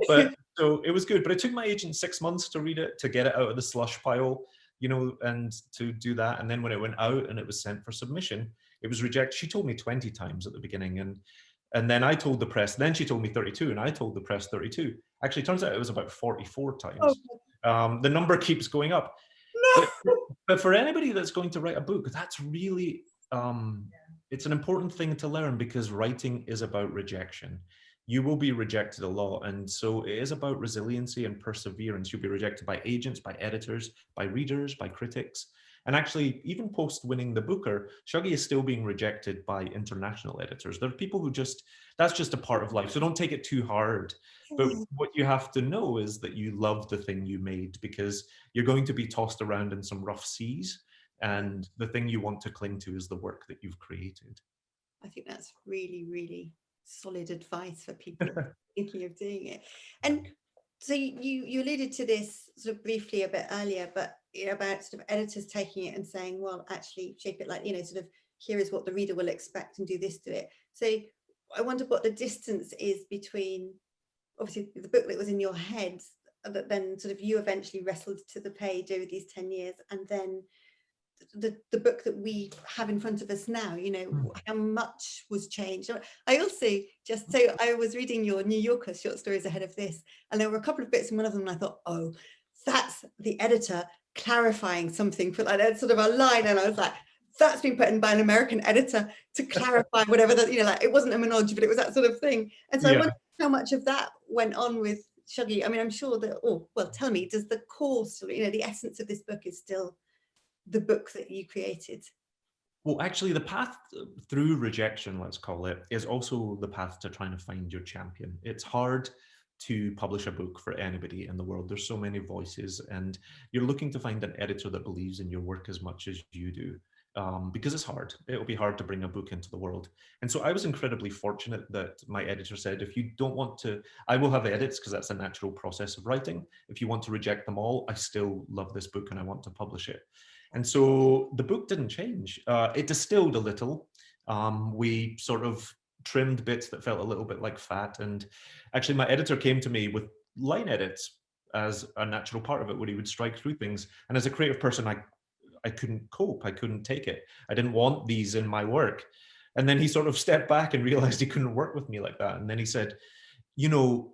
But so it was good. But it took my agent 6 months to read it, to get it out of the slush pile, and to do that. And then when it went out and it was sent for submission, it was rejected. She told me 20 times at the beginning, and then I told the press. Then she told me 32, and I told the press 32. Actually, it turns out it was about 44 times. Oh. The number keeps going up. No. But for anybody that's going to write a book, that's really, it's an important thing to learn, because writing is about rejection. You will be rejected a lot. And so it is about resiliency and perseverance. You'll be rejected by agents, by editors, by readers, by critics. And actually, even post winning the Booker, Shuggie is still being rejected by international editors. There are people who that's just a part of life. So don't take it too hard. But what you have to know is that you love the thing you made, because you're going to be tossed around in some rough seas. And the thing you want to cling to is the work that you've created. I think that's really, really solid advice for people thinking of doing it. And so you alluded to this sort of briefly a bit earlier, but about sort of editors taking it and saying, well, actually shape it like, sort of, here is what the reader will expect and do this to it. So I wonder what the distance is between, obviously, the book that was in your head that then sort of you eventually wrestled to the page over these 10 years, and then the book that we have in front of us now, how much was changed. I also I was reading your New Yorker short stories ahead of this, and there were a couple of bits in one of them, and I thought, oh, that's the editor clarifying something for like that sort of a line, and I was like, that's been put in by an American editor to clarify whatever that, you know, like it wasn't a menage, but it was that sort of thing. And so I wonder how much of that went on with Shuggie. I mean, I'm sure that, oh, well, tell me, does the core, you know, the essence of this book is still the book that you created? Well, actually, the path through rejection, let's call it, is also the path to trying to find your champion. It's hard to publish a book for anybody in the world. There's so many voices, and you're looking to find an editor that believes in your work as much as you do, because it's hard. It'll be hard to bring a book into the world. And so I was incredibly fortunate that my editor said, if you don't want to, I will have edits because that's a natural process of writing. If you want to reject them all, I still love this book and I want to publish it. And so the book didn't change. It distilled a little. We sort of trimmed bits that felt a little bit like fat. And actually my editor came to me with line edits as a natural part of it, where he would strike through things. And as a creative person, I couldn't cope. I couldn't take it. I didn't want these in my work. And then he sort of stepped back and realized he couldn't work with me like that. And then he said, you know,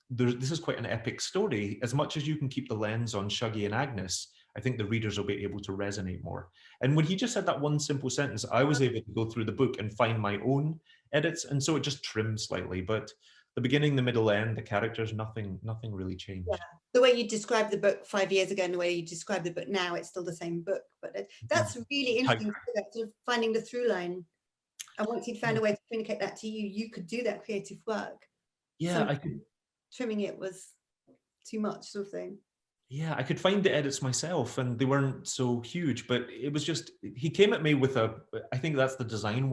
this is quite an epic story. As much as you can keep the lens on Shuggie and Agnes, I think the readers will be able to resonate more. And when he just said that one simple sentence, I was able to go through the book and find my own edits. And so it just trimmed slightly, but the beginning, the middle, end, the characters, nothing really changed. Yeah. The way you described the book 5 years ago and the way you describe the book now, it's still the same book. But that's really interesting, sort of finding the through line. And once you'd found a way to communicate that to you, you could do that creative work. Yeah, I could. Trimming it was too much, sort of thing. Yeah, I could find the edits myself and they weren't so huge, but it was just, he came at me with I think that's the design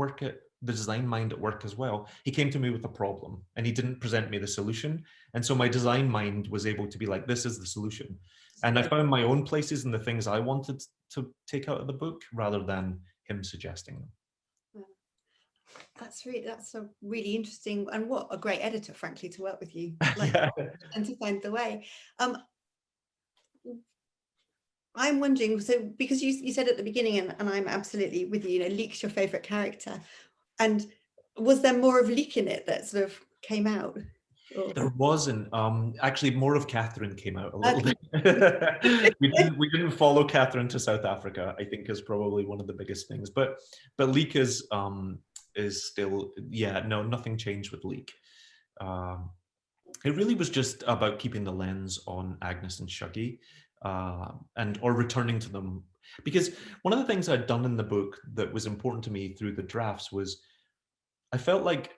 mind at work as well. He came to me with a problem and he didn't present me the solution. And so my design mind was able to be like, this is the solution. And I found my own places and the things I wanted to take out of the book rather than him suggesting them. That's a really interesting, and what a great editor, frankly, to work with you, and to find the way. I'm wondering, so because you said at the beginning, and I'm absolutely with you, Leek's your favorite character, and was there more of Leek in it that sort of came out? Or? There wasn't. Actually, more of Catherine came out a little bit. we didn't follow Catherine to South Africa, I think, is probably one of the biggest things. But Leek is still, no, nothing changed with Leek. It really was just about keeping the lens on Agnes and Shuggie, or returning to them. Because one of the things I'd done in the book that was important to me through the drafts was, I felt like,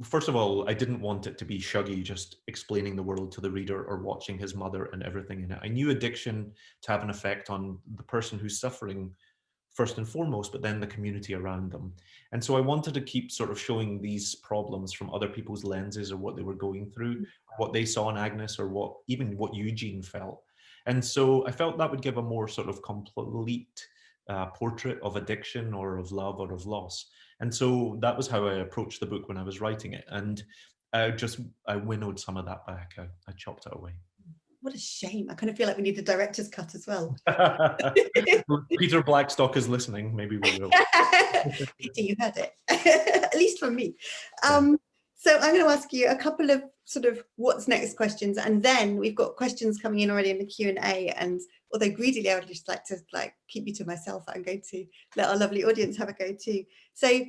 first of all, I didn't want it to be Shuggie just explaining the world to the reader or watching his mother and everything in it. I knew addiction to have an effect on the person who's suffering first and foremost, but then the community around them. And so I wanted to keep sort of showing these problems from other people's lenses, or what they were going through, what they saw in Agnes, or even what Eugene felt. And so I felt that would give a more sort of complete portrait of addiction or of love or of loss. And so that was how I approached the book when I was writing it. And I winnowed some of that back. I chopped it away. What a shame. I kind of feel like we need the director's cut as well. Peter Blackstock is listening. Maybe we will. Peter, you heard it. At least from me. So I'm going to ask you a couple of sort of what's next questions, and then we've got questions coming in already in the Q&A. And although greedily, I would just like to keep you to myself, I'm going to let our lovely audience have a go too. So,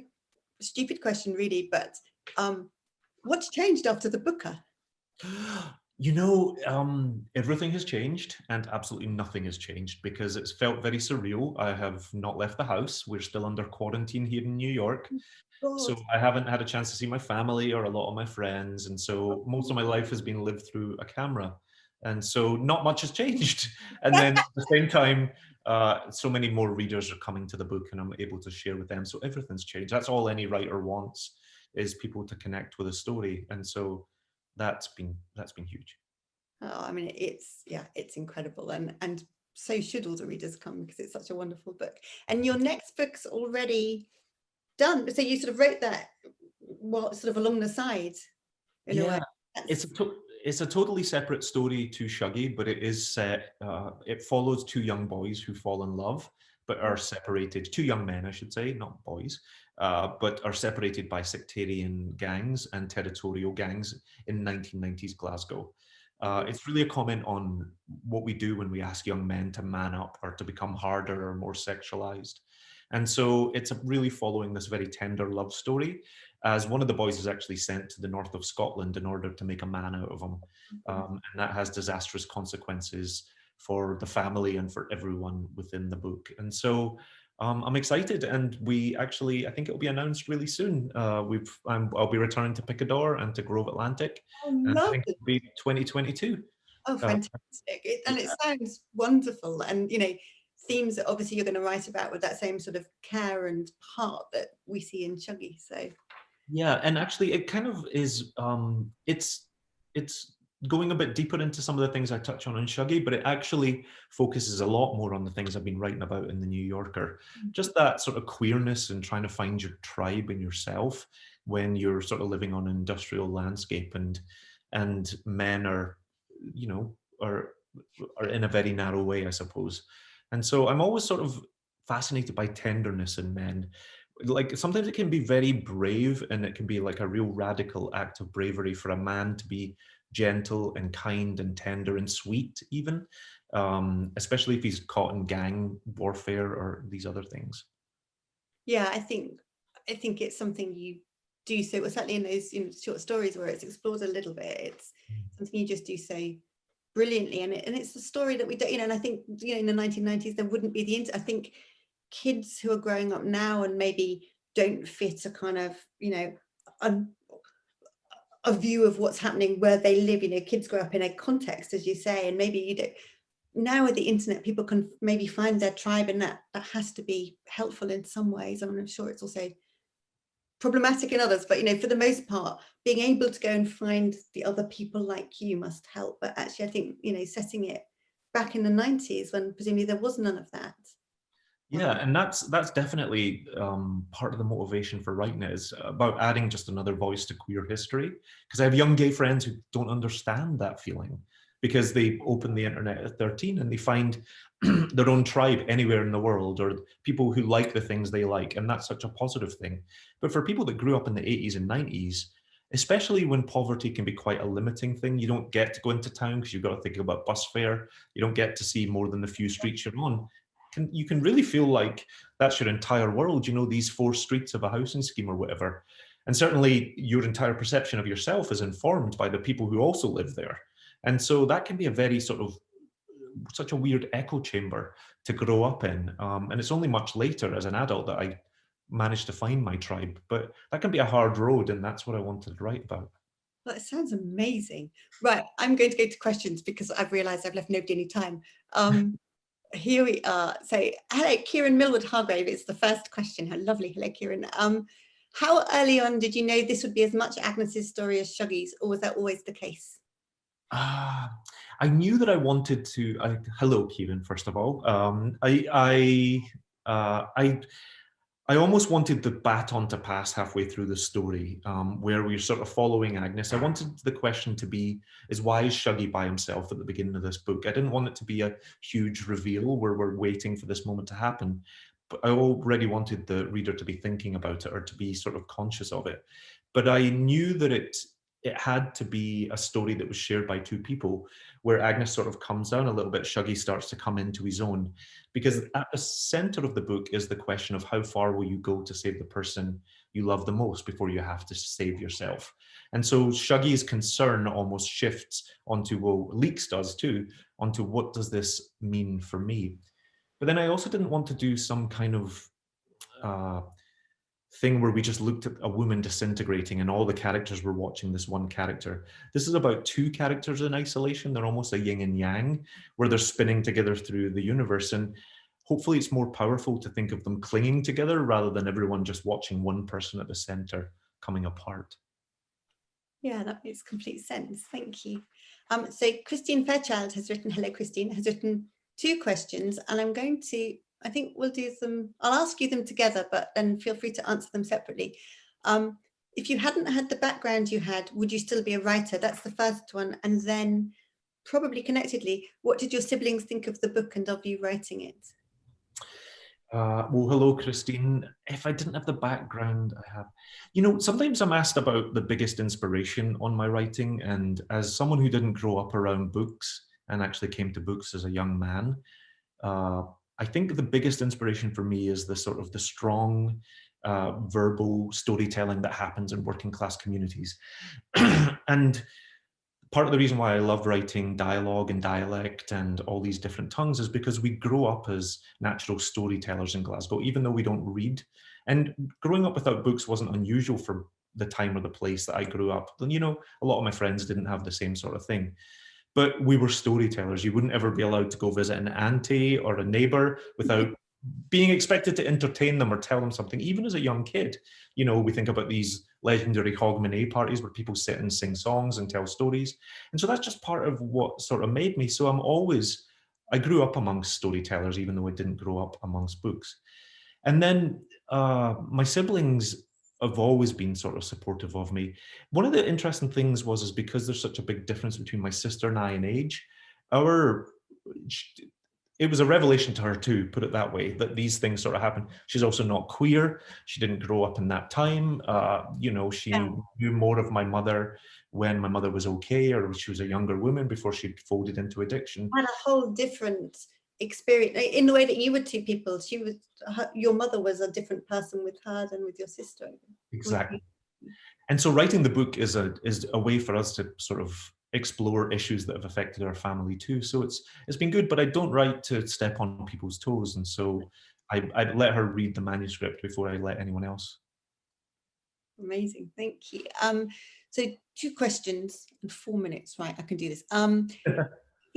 stupid question really, but what's changed after the Booker? Everything has changed, and absolutely nothing has changed, because it's felt very surreal. I have not left the house. We're still under quarantine here in New York. So I haven't had a chance to see my family or a lot of my friends. And so most of my life has been lived through a camera. And so not much has changed. And then at the same time, so many more readers are coming to the book and I'm able to share with them. So everything's changed. That's all any writer wants, is people to connect with a story. And so that's been huge. Oh, I mean, it's incredible. And so should all the readers come, because it's such a wonderful book. And your next book's already done. So you sort of wrote that sort of along the side in a way. It's a totally separate story to Shuggie, but it is set, it follows two young boys who fall in love, but are separated, two young men, I should say, not boys, but are separated by sectarian gangs and territorial gangs in 1990s Glasgow. It's really a comment on what we do when we ask young men to man up or to become harder or more sexualized. And so it's really following this very tender love story, as one of the boys is actually sent to the north of Scotland in order to make a man out of him. And that has disastrous consequences for the family and for everyone within the book. And so I'm excited, and I think it'll be announced really soon. I'll be returning to Picador and to Grove Atlantic, Oh, and I think lovely. it'll be 2022. Oh, fantastic. And it sounds wonderful. And, themes that obviously you're going to write about with that same sort of care and heart that we see in Shuggie. So yeah, and actually it kind of is, it's going a bit deeper into some of the things I touch on in Shuggie, but it actually focuses a lot more on the things I've been writing about in the New Yorker. Just that sort of queerness and trying to find your tribe in yourself when you're sort of living on an industrial landscape, and men are, are in a very narrow way, I suppose. And so I'm always sort of fascinated by tenderness in men. Like sometimes it can be very brave, and it can be like a real radical act of bravery for a man to be gentle and kind and tender and sweet, even, especially if he's caught in gang warfare or these other things. yeah, I think it's something you do so, well, certainly in those short stories where it's explored a little bit, it's something you just do so brilliantly. And it's a story that we don't, and I think, in the 1990s there wouldn't be the internet. I think kids who are growing up now and maybe don't fit a kind of, a view of what's happening where they live. Kids grow up in a context, as you say, and maybe you don't. Now with the internet, people can maybe find their tribe, and that has to be helpful in some ways. I'm sure it's also problematic in others, but for the most part, being able to go and find the other people like you must help. But actually, I think setting it back in the 90s when presumably there was none of that. Yeah, and that's definitely part of the motivation for writing it, is about adding just another voice to queer history. Because I have young gay friends who don't understand that feeling, because they open the internet at 13 and they find their own tribe anywhere in the world, or people who like the things they like, and that's such a positive thing. But for people that grew up in the 80s and 90s, especially when poverty can be quite a limiting thing, you don't get to go into town because you've got to think about bus fare, you don't get to see more than the few streets you're on. You can really feel like that's your entire world, these 4 streets of a housing scheme or whatever. And certainly your entire perception of yourself is informed by the people who also live there. And so that can be a very such a weird echo chamber to grow up in. And it's only much later as an adult that I managed to find my tribe. But that can be a hard road, and that's what I wanted to write about. Well, it sounds amazing. Right, I'm going to go to questions because I've realised I've left nobody any time. Here we are. So, hello, Kieran Millwood Hargrave. It's the first question. How lovely. Hello, Kieran. How early on did you know this would be as much Agnes's story as Shuggie's, or was that always the case? I knew that I wanted to. Hello, Kieran. First of all, I almost wanted the baton to pass halfway through the story, where we're sort of following Agnes. I wanted the question to be, why is Shuggie by himself at the beginning of this book? I didn't want it to be a huge reveal where we're waiting for this moment to happen, but I already wanted the reader to be thinking about it, or to be sort of conscious of it. But I knew that it had to be a story that was shared by 2 people, where Agnes sort of comes down a little bit, Shuggie starts to come into his own. Because at the center of the book is the question of how far will you go to save the person you love the most before you have to save yourself. And so Shuggie's concern almost shifts onto, well, Leeks does too, onto what does this mean for me? But then I also didn't want to do some kind of thing where we just looked at a woman disintegrating and all the characters were watching this one character. This is about 2 characters in isolation. They're almost a yin and yang, where they're spinning together through the universe. And hopefully it's more powerful to think of them clinging together rather than everyone just watching one person at the center coming apart. Yeah, that makes complete sense. Thank you. So Christine Fairchild has written, hello Christine, has written 2 questions, and I'm going to, I think we'll do them, I'll ask you them together, but then feel free to answer them separately. If you hadn't had the background you had, would you still be a writer? That's the first one. And then probably connectedly, what did your siblings think of the book and of you writing it? Well, hello, Christine. If I didn't have the background I have, sometimes I'm asked about the biggest inspiration on my writing. And as someone who didn't grow up around books and actually came to books as a young man, I think the biggest inspiration for me is the sort of the strong verbal storytelling that happens in working class communities. And part of the reason why I love writing dialogue and dialect and all these different tongues is because we grow up as natural storytellers in Glasgow, even though we don't read. And growing up without books wasn't unusual for the time or the place that I grew up. And, you know, a lot of my friends didn't have the same sort of thing. But we were storytellers. You wouldn't ever be allowed to go visit an auntie or a neighbor without being expected to entertain them or tell them something, even as a young kid. You know, we think about these legendary Hogmanay parties where people sit and sing songs and tell stories. And so that's just part of what sort of made me. So I grew up amongst storytellers, even though I didn't grow up amongst books. And then my siblings have always been sort of supportive of me. One of the interesting things is because there's such a big difference between my sister and I in age, it was a revelation to her too, put it that way, that these things sort of happen. She's also not queer. She didn't grow up in that time. You know, she knew more of my mother when my mother was okay, or she was a younger woman before she folded into addiction. Had a whole different experience in the way that you were two people. Your mother was a different person with her than with your sister. Exactly. And so writing the book is a way for us to sort of explore issues that have affected our family too. So it's been good, but I don't write to step on people's toes. And so I let her read the manuscript before I let anyone else. Amazing, thank you. So 2 questions in 4 minutes, right? I can do this.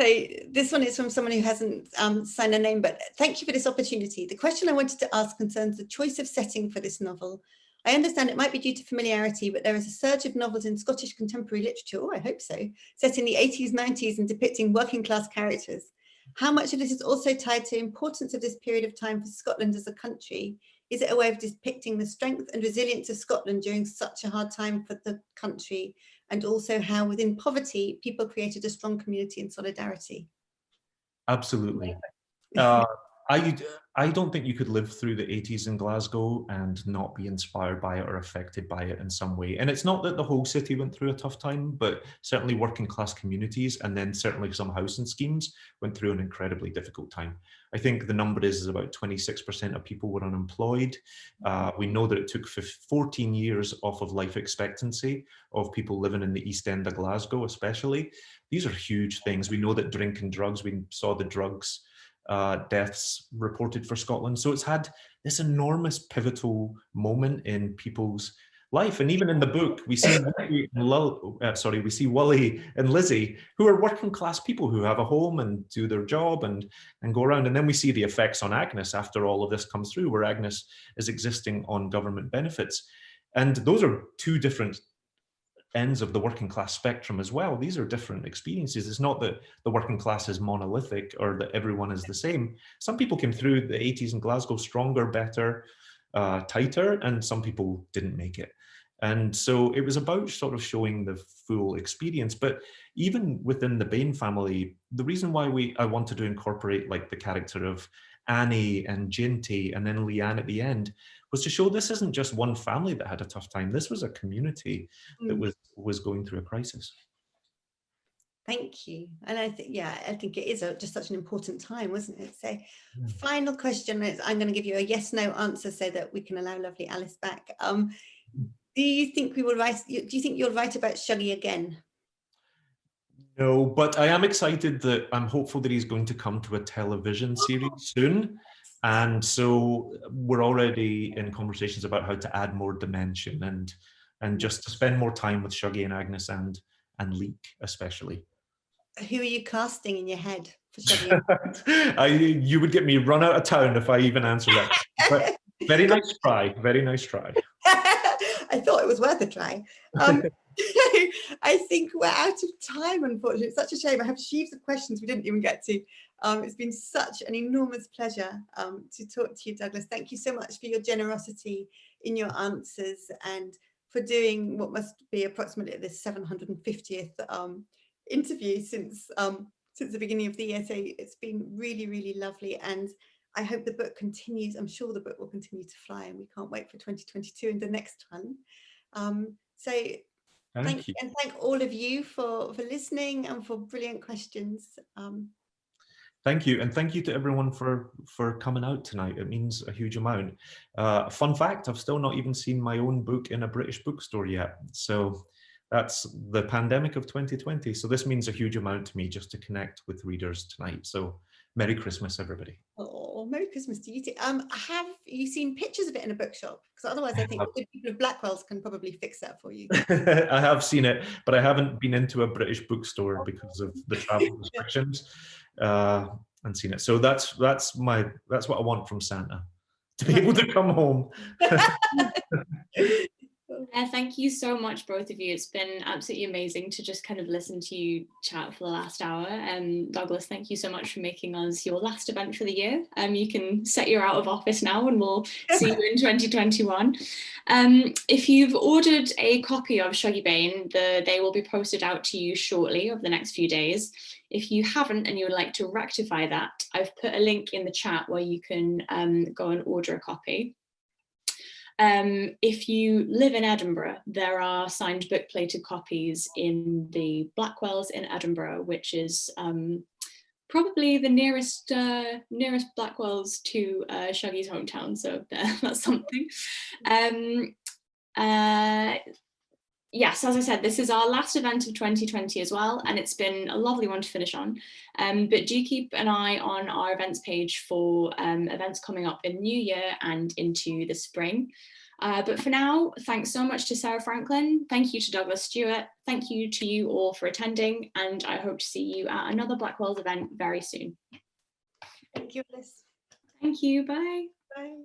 So this one is from someone who hasn't signed a name, but thank you for this opportunity. The question I wanted to ask concerns the choice of setting for this novel. I understand it might be due to familiarity, but there is a surge of novels in Scottish contemporary literature, I hope so, set in the 80s, 90s and depicting working class characters. How much of this is also tied to the importance of this period of time for Scotland as a country? Is it a way of depicting the strength and resilience of Scotland during such a hard time for the country? And also how within poverty, people created a strong community and solidarity? Absolutely. I don't think you could live through the 80s in Glasgow and not be inspired by it or affected by it in some way. And it's not that the whole city went through a tough time, but certainly working class communities and then certainly some housing schemes went through an incredibly difficult time. I think the number is about 26% of people were unemployed. We know that it took 14 years off of life expectancy of people living in the East End of Glasgow, especially. These are huge things. We know that drink and drugs, we saw the drugs deaths reported for Scotland. So it's had this enormous pivotal moment in people's life. And even in the book, we see Wully and Lizzie, who are working class people who have a home and do their job and go around. And then we see the effects on Agnes after all of this comes through, where Agnes is existing on government benefits. And those are 2 different ends of the working class spectrum as well. These are different experiences. It's not that the working class is monolithic or that everyone is the same. Some people came through the 80s in Glasgow stronger, better, tighter, and some people didn't make it. And so it was about sort of showing the full experience. But even within the Bain family, the reason why I wanted to incorporate like the character of Annie and Ginty and then Leanne at the end was to show this isn't just one family that had a tough time. This was a community that was going through a crisis. Thank you. And I think it is just such an important time, wasn't it? So final question is, I'm going to give you a yes, no answer so that we can allow lovely Alice back. Do you think you'll write about Shuggie again? No, but I am excited that I'm hopeful that he's going to come to a television series soon. And so we're already in conversations about how to add more dimension and just to spend more time with Shuggie and Agnes and Leek especially. Who are you casting in your head for Shuggie? You would get me run out of town if I even answered that. But very nice try. Very nice try. I thought it was worth a try. I think we're out of time, unfortunately. It's such a shame. I have sheaves of questions we didn't even get to. It's been such an enormous pleasure to talk to you, Douglas. Thank you so much for your generosity in your answers and for doing what must be approximately the 750th interview since the beginning of the year. So it's been really, really lovely. And I hope the book continues. I'm sure the book will continue to fly and we can't wait for 2022 and the next one. So thank you. And thank all of you for listening and for brilliant questions. Thank you, and thank you to everyone for coming out tonight. It means a huge amount. Fun fact, I've still not even seen my own book in a British bookstore yet. So that's the pandemic of 2020. So this means a huge amount to me just to connect with readers tonight. So Merry Christmas, everybody. Oh, Merry Christmas to you too. Have you seen pictures of it in a bookshop? Because otherwise I think the good people of Blackwell's can probably fix that for you. I have seen it, but I haven't been into a British bookstore because of the travel restrictions and seen it. So that's what I want from Santa, to be able to come home. Thank you so much, both of you. It's been absolutely amazing to just kind of listen to you chat for the last hour. Douglas, thank you so much for making us your last event for the year. You can set your out of office now and we'll see you in 2021. If you've ordered a copy of Shuggie Bain, they will be posted out to you shortly over the next few days. If you haven't and you would like to rectify that, I've put a link in the chat where you can go and order a copy. If you live in Edinburgh, there are signed book plated copies in the Blackwells in Edinburgh, which is probably the nearest Blackwells to Shuggie's hometown. So that's something. Yes, as I said, this is our last event of 2020 as well, and it's been a lovely one to finish on. But do keep an eye on our events page for events coming up in the new year and into the spring. But for now, thanks so much to Sarah Franklin. Thank you to Douglas Stuart. Thank you to you all for attending, and I hope to see you at another Blackwell's event very soon. Thank you, Alice. Thank you. Bye. Bye.